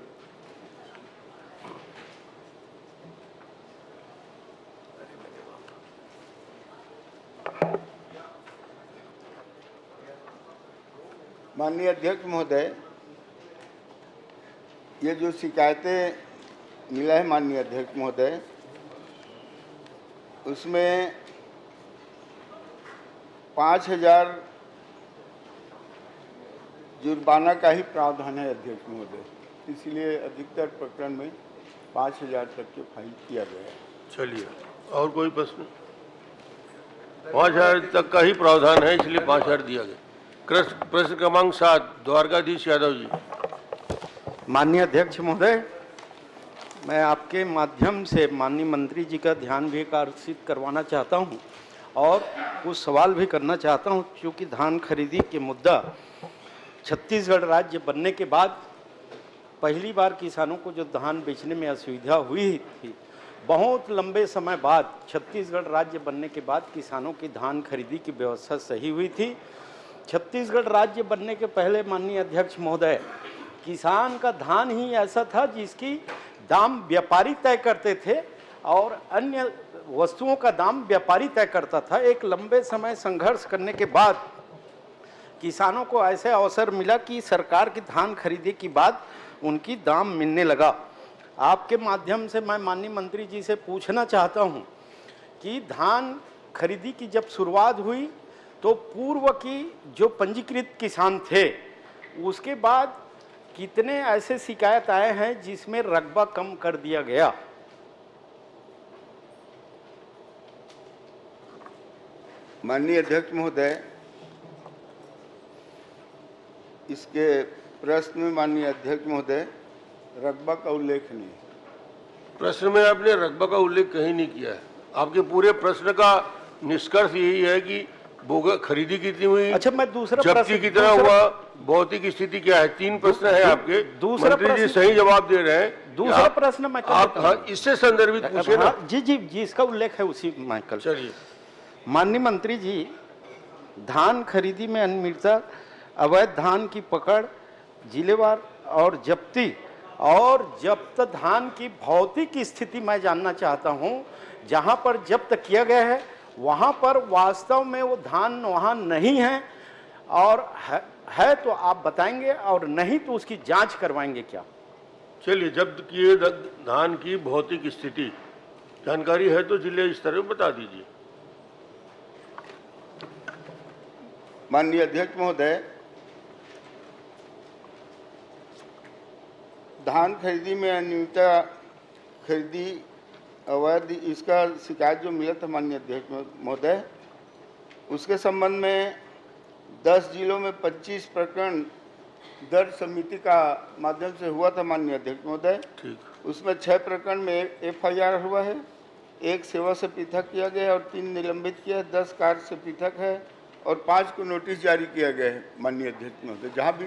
माननीय अध्यक्ष महोदय, ये जो शिकायतें मिला है माननीय अध्यक्ष महोदय, उसमें 5000 जुर्माना का ही प्रावधान है अध्यक्ष महोदय, इसलिए अधिकतर प्रकरण में 5000 तक के फाइन किया गया है। चलिए, और कोई प्रश्न? 5000 तक का ही प्रावधान है, इसलिए 5000 दिया गया। प्रश्न क्रमांक 7 द्वारकाधीश यादव जी। माननीय अध्यक्ष महोदय, मैं आपके माध्यम से माननीय मंत्री जी का ध्यान भी आकर्षित करवाना चाहता हूं और कुछ सवाल भी करना चाहता हूं, क्योंकि धान खरीदी के मुद्दा छत्तीसगढ़ राज्य बनने के बाद पहली बार किसानों को जो धान बेचने में असुविधा हुई थी, बहुत लंबे समय बाद छत्तीसगढ़ राज्य बनने के बाद किसानों की धान खरीदी की व्यवस्था सही हुई थी। छत्तीसगढ़ राज्य बनने के पहले माननीय अध्यक्ष महोदय, किसान का धान ही ऐसा था जिसकी दाम व्यापारी तय करते थे और अन्य वस्तुओं का दाम व्यापारी तय करता था। एक लंबे समय संघर्ष करने के बाद किसानों को ऐसे अवसर मिला कि सरकार की धान खरीदी के बाद उनकी दाम मिलने लगा। आपके माध्यम से मैं माननीय मंत्री जी से पूछना चाहता हूं कि धान खरीदी की जब शुरुआत हुई तो पूर्व की जो पंजीकृत किसान थे उसके बाद कितने ऐसे शिकायत आए हैं जिसमें रकबा कम कर दिया गया? माननीय अध्यक्ष महोदय, इसके प्रश्न में माननीय अध्यक्ष महोदय रकबा का उल्लेख नहीं है। प्रश्न में आपने रकबा का उल्लेख कहीं नहीं किया है। आपके पूरे प्रश्न का निष्कर्ष यही है कि खरीदी कितनी हुई? अच्छा, मैं दूसरा जब्ती कितना हुआ? भौतिक स्थिति क्या है? 3 प्रश्न है आपके। दूसरा मंत्री जी सही जवाब दे रहे हैं। दूसरा प्रश्न मैं आप इससे संदर्भित पूछिए ना। जी जी जी, इसका उल्लेख है उसी में कल। चलिए। माननीय मंत्री जी, धान खरीदी में अनियमितता, अवैध धान की पकड़, जिलेवार और जब्ती और जब्त धान की भौतिक स्थिति मैं जानना चाहता हूं। जहां पर जब्त किया गया है वहां पर वास्तव में वो धान वहां नहीं है, और है तो आप बताएंगे, और नहीं तो उसकी जांच करवाएंगे क्या? चलिए, जब्त किए धान की भौतिक स्थिति जानकारी है तो जिले स्तर में बता दीजिए। माननीय अध्यक्ष महोदय, धान खरीदी में अनियमितता, खरीदी अवैध, इसका शिकायत जो मिला था माननीय अध्यक्ष महोदय, उसके संबंध में 10 जिलों में 25 प्रकरण दर्ज समिति का माध्यम से हुआ था माननीय अध्यक्ष महोदय। ठीक। उसमें 6 प्रकरण में FIR हुआ है, 1 सेवा से पृथक किया गया और 3 निलंबित किया, 10 कार्य से पृथक है और 5 को नोटिस जारी किया गया है माननीय अध्यक्ष महोदय। जहाँ भी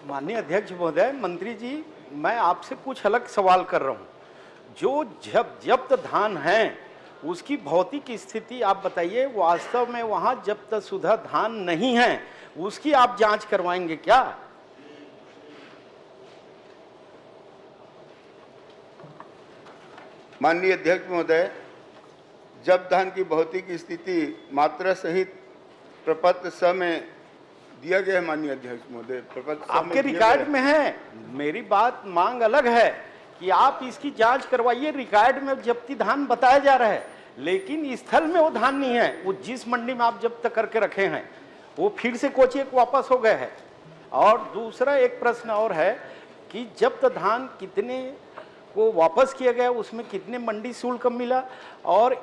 माननीय अध्यक्ष महोदय, मंत्री जी मैं आपसे कुछ अलग सवाल कर रहा हूँ। जो जब्त धान है उसकी भौतिक स्थिति आप बताइए। वास्तव में वहाँ जब्त शुदा धान नहीं है, उसकी आप जांच करवाएंगे क्या? माननीय अध्यक्ष महोदय, जब्त धान की भौतिक स्थिति मात्रा सहित प्रपत्र स में दिया गया है माननीय अध्यक्ष महोदय। प्रपत्र आपके रिकॉर्ड में है। मेरी बात मांग अलग है कि आप इसकी जांच करवाइए। रिकॉर्ड में जब्ती धान बताया जा रहा है, लेकिन स्थल में वो धान नहीं है। वो जिस मंडी में आप जब्त करके रखे हैं वो फिर से कोचिए वापस हो गए हैं। और दूसरा एक प्रश्न और है कि जब्त धान कितने को वापस किया गया, उसमें कितने मंडी शुल्क मिला, और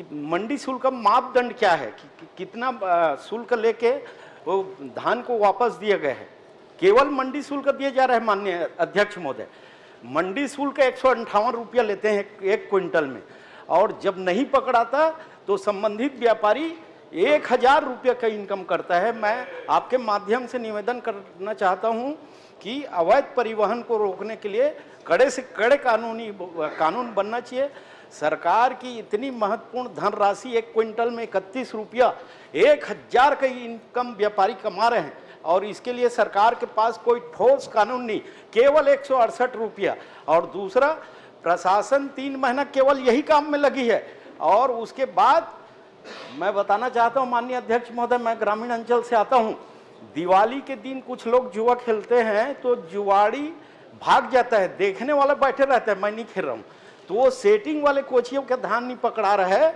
मंडी शुल्क का मापदंड क्या है कि कितना शुल्क लेके वो धान को वापस दिया गया है? केवल मंडी शुल्क दिया जा रहा है माननीय अध्यक्ष महोदय। मंडी शुल्क 158 रुपया लेते हैं 1 क्विंटल में, और जब नहीं पकड़ाता तो संबंधित व्यापारी 1000 रुपया का इनकम करता है। मैं आपके माध्यम से निवेदन करना चाहता हूं कि अवैध परिवहन को रोकने के लिए कड़े से कड़े कानून बनना चाहिए। सरकार की इतनी महत्वपूर्ण धनराशि 1 क्विंटल में 31 रुपया, 1000 का इनकम व्यापारी कमा रहे हैं, और इसके लिए सरकार के पास कोई ठोस कानून नहीं, केवल 168 रुपया। और दूसरा, प्रशासन 3 महीना केवल यही काम में लगी है। और उसके बाद मैं बताना चाहता हूं माननीय अध्यक्ष महोदय, मैं ग्रामीण अंचल से आता हूं। दिवाली के दिन कुछ लोग जुआ खेलते हैं तो जुआड़ी भाग जाता है, देखने वाला बैठे रहता है, मैं नहीं खेल रहा हूं, तो वो सेटिंग वाले कोचियों का धान नहीं पकड़ा रहा है।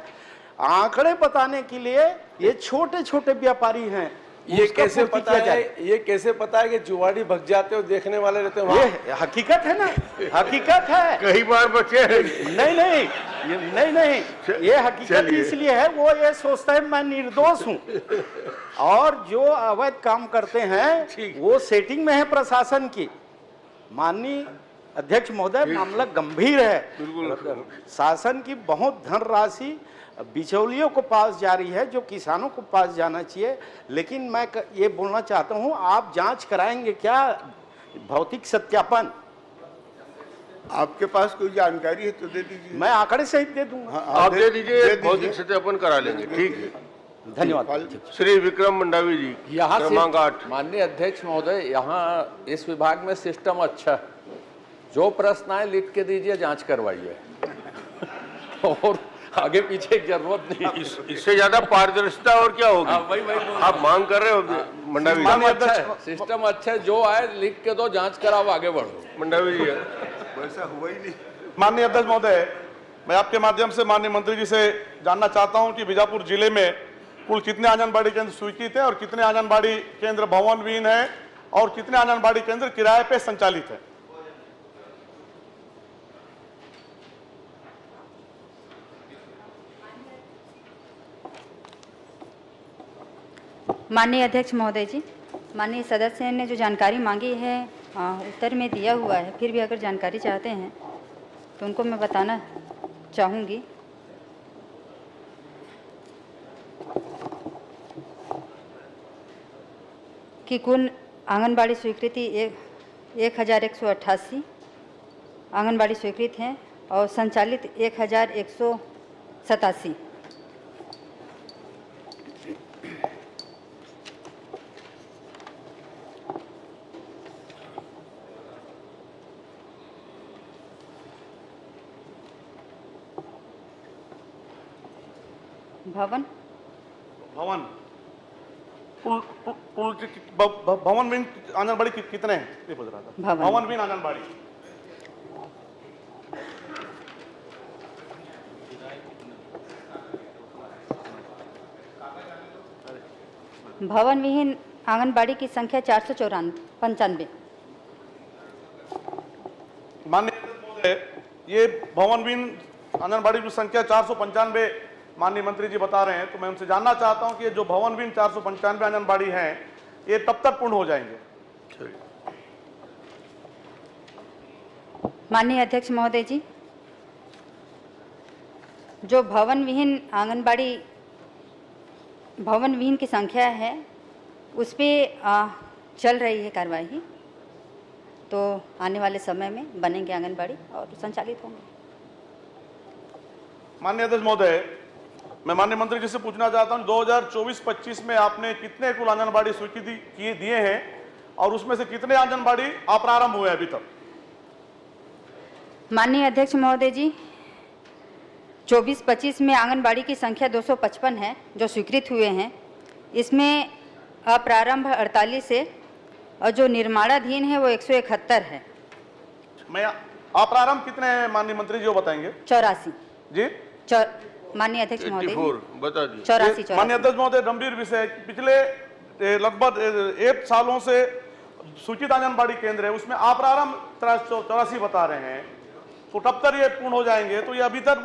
आंकड़े बताने के लिए ये छोटे छोटे व्यापारी हैं, ये कैसे पता है? ये कैसे पता है कि जुआड़ी भग जाते हो, देखने वाले रहते हैं? ये हकीकत है ना, हकीकत है। कई बार बचे नहीं, ये हकीकत इसलिए है, वो ये सोचता है मैं निर्दोष हूँ। और जो अवैध काम करते हैं वो सेटिंग में है प्रशासन की। माननीय अध्यक्ष महोदय, मामला गंभीर है। शासन की बहुत धनराशि बिचौलियों को पास जा रही है, जो किसानों को पास जाना चाहिए। लेकिन मैं ये बोलना चाहता हूं, आप जांच कराएंगे क्या भौतिक सत्यापन? आपके पास कोई जानकारी है तो दे दीजिए। मैं आंकड़े सहित दे दूंगा। आप दे दीजिए, भौतिक सत्यापन करा लेंगे। ठीक है, धन्यवाद। श्री विक्रम मंडावी जी, यहाँ क्रमांक 8। माननीय अध्यक्ष महोदय, यहाँ इस विभाग में सिस्टम अच्छा है। जो प्रश्न आए लिख के दीजिए, जांच करवाइए और आगे पीछे की जरूरत नहीं। इससे ज्यादा पारदर्शिता और क्या होगी? आप मांग कर रहे हो मंडावी जी? सिस्टम अच्छा है, जो आए लिख के दो, जांच कराओ, आगे बढ़ो। मंडावी जी, वैसा हुआ ही नहीं। माननीय अध्यक्ष महोदय, मैं आपके माध्यम से माननीय मंत्री जी से जानना चाहता हूं कि बीजापुर जिले में कुल कितने आंगनबाड़ी केंद्र स्वीकृत है और कितने आंगनबाड़ी केंद्र भवनविहीन है और कितने आंगनबाड़ी केंद्र किराए पे संचालित है? माननीय अध्यक्ष महोदय जी, माननीय सदस्य ने जो जानकारी मांगी है उत्तर में दिया हुआ है, फिर भी अगर जानकारी चाहते हैं तो उनको मैं बताना चाहूँगी। कि कुल आंगनबाड़ी स्वीकृति 1188 आंगनबाड़ी स्वीकृत हैं और संचालित 1187। भवन भवन भवन बिन आंगनबाड़ी कितने हैं ये पूछ रहा था। भवन बिन आंगनबाड़ी भवन विहीन आंगनबाड़ी की संख्या 495। माननीय महोदय, ये भवन बिन आंगनबाड़ी की संख्या 495 माननीय मंत्री जी बता रहे हैं, तो मैं उनसे जानना चाहता हूं कि ये जो भवन बिन 495 आंगनबाड़ी हैं, ये कब तक पूर्ण हो जाएंगे? माननीय अध्यक्ष महोदय जी, जो भवन विहीन की संख्या है उस पर चल रही है कार्यवाही, तो आने वाले समय में बनेंगे आंगनबाड़ी और संचालित होंगे। माननीय अध्यक्ष महोदय, मैं माननीय मंत्री जी से पूछना चाहता हूं 2024-25 में आपने कितने कुल आंगनबाड़ी स्वीकृति दिए हैं और उसमें से कितने आंगनबाड़ी अप्रारंभ हुए अभी तक? माननीय अध्यक्ष महोदय जी, 24-25 में आंगनबाड़ी की संख्या 255 है जो स्वीकृत हुए हैं। इसमें अप्रारंभ 48 है और जो निर्माणाधीन है वो 171 है। मैं अप्रारंभ कितने हैं माननीय मंत्री जी वो बताएंगे? 84 जी। माननीय अध्यक्ष महोदय, बता दीजिए। 84। माननीय अध्यक्ष महोदय, गंभीर विषय, पिछले लगभग 1 सालों से सूचित आंगनबाड़ी केंद्र है उसमें अप्रारंभ 84 बता रहे हैं, तो कब तक ये पूर्ण हो जाएंगे? तो ये अभी तक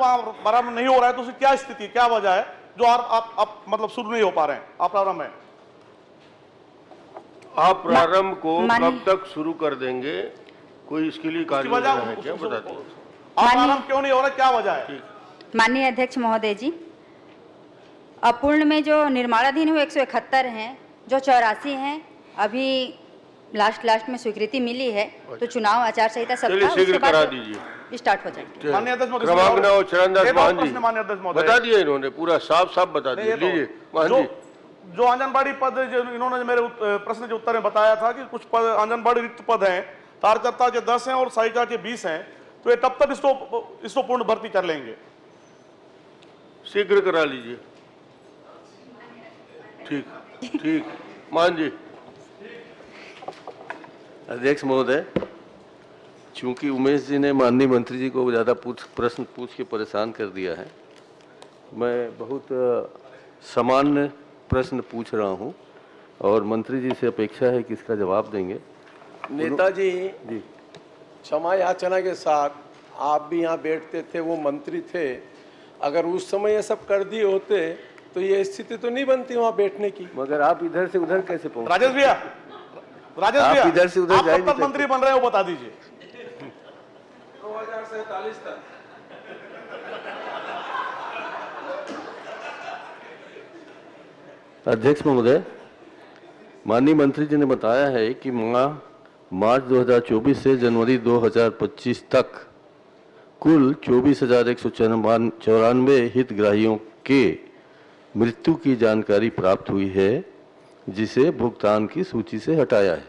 प्रारंभ नहीं हो रहा है, तो उसकी क्या स्थिति, क्या वजह है जो आप मतलब शुरू नहीं हो पा रहे हैं? अप्रारंभ है, आप प्रारंभ को कब तक शुरू कर देंगे? कोई इसके लिए कार्य योजना है क्या? बता दीजिए। अप्रारंभ क्यों नहीं हो रहा, क्या वजह है? माननीय अध्यक्ष महोदय जी, अपूर्ण में जो निर्माणाधीन है वो 171 हैं, जो 84 हैं अभी लास्ट में स्वीकृति मिली है, तो चुनाव आचार संहिता सप्ताह शीघ्र करा दीजिए, स्टार्ट हो जाएगी। माननीय अध्यक्ष महोदय, चरणदास मान जी बता दिए, इन्होंने पूरा साफ बता दिया। लीजिए मान जी। जो आंगनबाड़ी पद जो इन्होंने मेरे प्रश्न के उत्तर में बताया था कि कुछ पद आंगनबाड़ी रिक्त पद हैं, कार्यकर्ता के 10 हैं और सहायिका के 20 हैं, तो ये कब तक इसको पूर्ण भर्ती कर लेंगे? शीघ्र करा लीजिए। ठीक मान जी। अध्यक्ष महोदय, चूंकि उमेश जी ने माननीय मंत्री जी को ज़्यादा प्रश्न पूछ के परेशान कर दिया है, मैं बहुत सामान्य प्रश्न पूछ रहा हूं और मंत्री जी से अपेक्षा है कि इसका जवाब देंगे। नेताजी जी, क्षमा याचना के साथ आप भी यहाँ बैठते थे, वो मंत्री थे, अगर उस समय ये सब कर दिए होते तो ये स्थिति तो नहीं बनती वहाँ बैठने की। मगर आप इधर से उधर कैसे पहुँचे? राजेश भैया, आप इधर से उधर कब तक मंत्री बन रहे हो बता दीजिए। 2047 तक। अध्यक्ष महोदय, माननीय मंत्री जी ने बताया है कि मार्च 2024 से जनवरी 2025 तक कुल 24,194 हितग्राहियों के मृत्यु की जानकारी प्राप्त हुई है, जिसे भुगतान की सूची से हटाया है।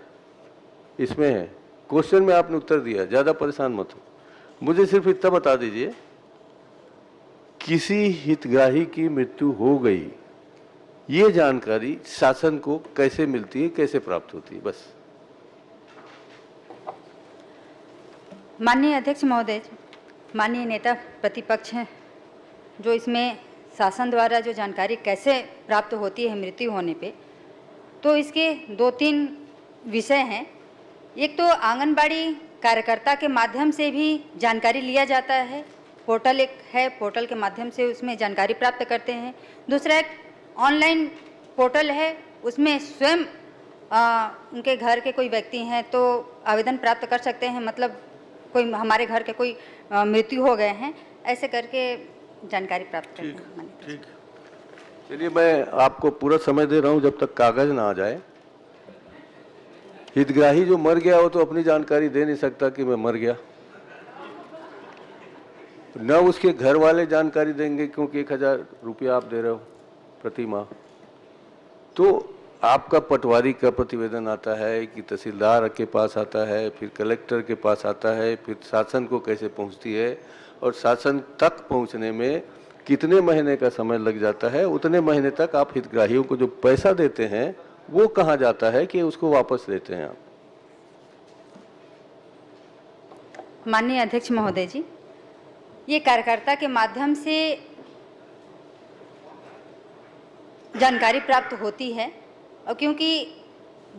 इसमें है क्वेश्चन में आपने उत्तर दिया, ज़्यादा परेशान मत हो। मुझे सिर्फ इतना बता दीजिए, किसी हितग्राही की मृत्यु हो गई, ये जानकारी शासन को कैसे मिलती है, कैसे प्राप्त होती है? बस। माननीय अध्यक्ष महोदय, माननीय नेता प्रतिपक्ष हैं, जो इसमें शासन द्वारा जो जानकारी कैसे प्राप्त होती है मृत्यु होने पे, तो इसके 2-3 विषय हैं। एक तो आंगनबाड़ी कार्यकर्ता के माध्यम से भी जानकारी लिया जाता है, पोर्टल एक है, पोर्टल के माध्यम से उसमें जानकारी प्राप्त करते हैं। दूसरा एक ऑनलाइन पोर्टल है, उसमें स्वयं उनके घर के कोई व्यक्ति हैं तो आवेदन प्राप्त कर सकते हैं, मतलब कोई हमारे घर के कोई मृत्यु हो गए हैं, ऐसे करके जानकारी प्राप्त करते हैं। चलिए, मैं आपको पूरा समय दे रहा हूं जब तक कागज ना आ जाए। हितग्राही जो मर गया वो तो अपनी जानकारी दे नहीं सकता कि मैं मर गया, न उसके घर वाले जानकारी देंगे क्योंकि 1000 रुपया आप दे रहे हो प्रति माह। तो आपका पटवारी का प्रतिवेदन आता है कि तहसीलदार के पास आता है, फिर कलेक्टर के पास आता है, फिर शासन को कैसे पहुंचती है और शासन तक पहुंचने में कितने महीने का समय लग जाता है। उतने महीने तक आप हितग्राहियों को जो पैसा देते हैं वो कहाँ जाता है कि उसको वापस लेते हैं आप? माननीय अध्यक्ष महोदय जी, ये कार्यकर्ता के माध्यम से जानकारी प्राप्त होती है, और क्योंकि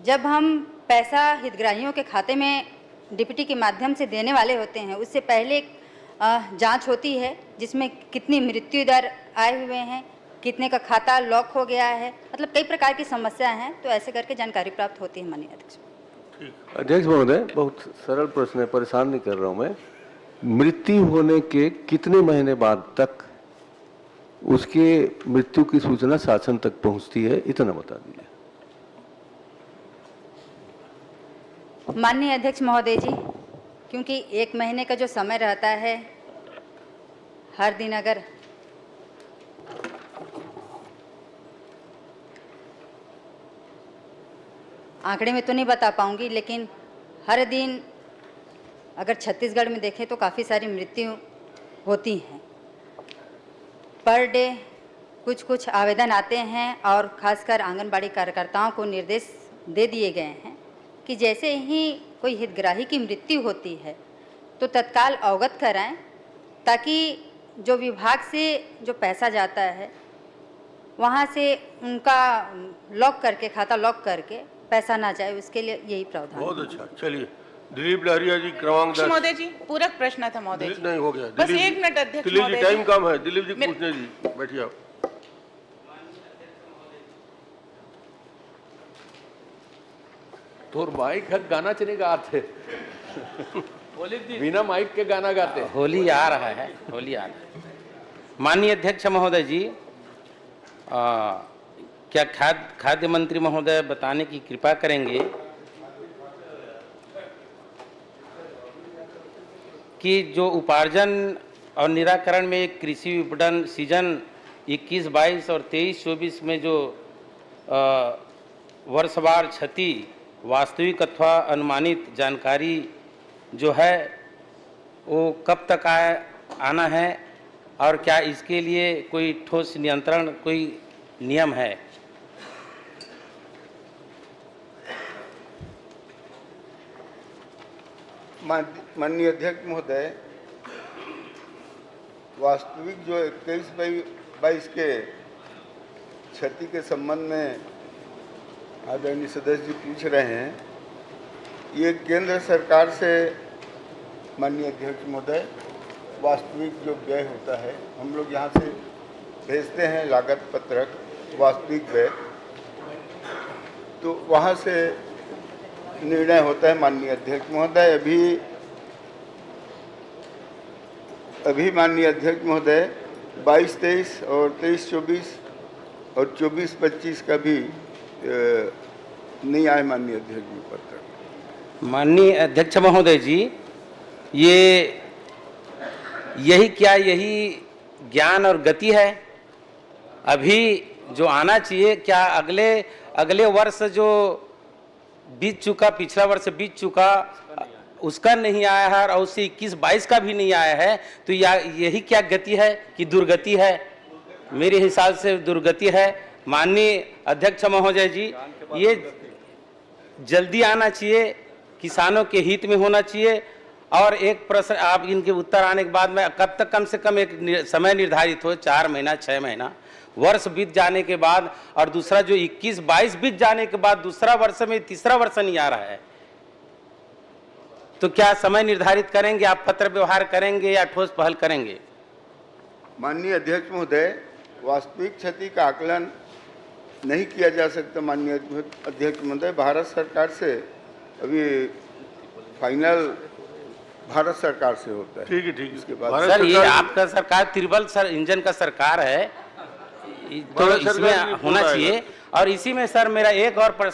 जब हम पैसा हितग्राहियों के खाते में डीपीटी के माध्यम से देने वाले होते हैं, उससे पहले एक जांच होती है जिसमें कितनी मृत्यु दर आए हुए हैं, कितने का खाता लॉक हो गया है, मतलब कई प्रकार की समस्या हैं। तो ऐसे करके जानकारी प्राप्त होती है माननीय अध्यक्ष। अध्यक्ष महोदय, बहुत सरल प्रश्न है, परेशान नहीं कर रहा हूं मैं। मृत्यु होने के कितने महीने बाद तक उसके मृत्यु की सूचना शासन तक पहुंचती है, इतना बता दीजिए। माननीय अध्यक्ष महोदय जी, क्योंकि 1 महीने का जो समय रहता है, हर दिन अगर आंकड़े में तो नहीं बता पाऊंगी, लेकिन हर दिन अगर छत्तीसगढ़ में देखें तो काफ़ी सारी मृत्यु होती हैं। पर डे कुछ आवेदन आते हैं और खासकर आंगनबाड़ी कार्यकर्ताओं को निर्देश दे दिए गए हैं कि जैसे ही कोई हितग्राही की मृत्यु होती है तो तत्काल अवगत कराएं, ताकि जो विभाग से जो पैसा जाता है वहाँ से उनका लॉक करके, खाता लॉक करके पैसा ना जाए, उसके लिए यही प्रावधान। बहुत अच्छा। चलिए दिलीप लहरिया जी, क्रमांक 10। महोदय जी, पूरक प्रश्न था महोदय जी। नहीं हो गया, बस 1 मिनट अध्यक्ष दिलीप जी, महोदय टाइम कम है। दिलीप जी पूछने जी, बैठिए आप। तो माइक हक गाना चले गाते बिना माइक के गाना गाते। होली आ रहा है, होली आ रहा है। माननीय अध्यक्ष महोदय जी, क्या खाद्य मंत्री महोदय बताने की कृपा करेंगे कि जो उपार्जन और निराकरण में कृषि विपणन सीजन 21-22 और 23-24 में जो वर्षवार क्षति वास्तविक अथवा अनुमानित जानकारी जो है वो कब तक आना है, और क्या इसके लिए कोई ठोस नियंत्रण, कोई नियम है? माननीय अध्यक्ष महोदय, वास्तविक जो 21-22 के क्षति के संबंध में आदरणीय सदस्य जी पूछ रहे हैं, ये केंद्र सरकार से माननीय अध्यक्ष महोदय वास्तविक जो व्यय होता है, हम लोग यहाँ से भेजते हैं लागत पत्रक वास्तविक व्यय, तो वहाँ से निर्णय होता है माननीय अध्यक्ष महोदय। अभी माननीय अध्यक्ष महोदय 22-23 और 23-24 और 24-25 का भी नहीं आए माननीय अध्यक्ष जी पत्र। माननीय अध्यक्ष महोदय जी, यही ज्ञान और गति है? अभी जो आना चाहिए, क्या अगले वर्ष जो बीत चुका, पिछला वर्ष बीत चुका, उसका नहीं आया है और उससे 21-22 का भी नहीं आया है, तो यही क्या गति है कि दुर्गति है? मेरे हिसाब से दुर्गति है। माननीय अध्यक्ष महोदय जी, ये जल्दी आना चाहिए, किसानों के हित में होना चाहिए। और एक प्रश्न, आप इनके उत्तर आने के बाद में कब तक कम से कम एक समय निर्धारित हो, 4 महीना, 6 महीना, वर्ष बीत जाने के बाद, और दूसरा जो 21-22 बीत जाने के बाद दूसरा वर्ष में तीसरा वर्ष नहीं आ रहा है, तो क्या समय निर्धारित करेंगे आप? पत्र व्यवहार करेंगे या ठोस पहल करेंगे? माननीय अध्यक्ष महोदय, वास्तविक क्षति का आकलन नहीं किया जा सकता माननीय अध्यक्ष महोदय। भारत सरकार से अभी फाइनल भारत सरकार से होता है। ठीक है, ठीक है। इसके बाद सर, ये आपका सरकार त्रिबल इंजन का सरकार है, तो इसमें होना चाहिए। और इसी में सर मेरा एक और प्रश्न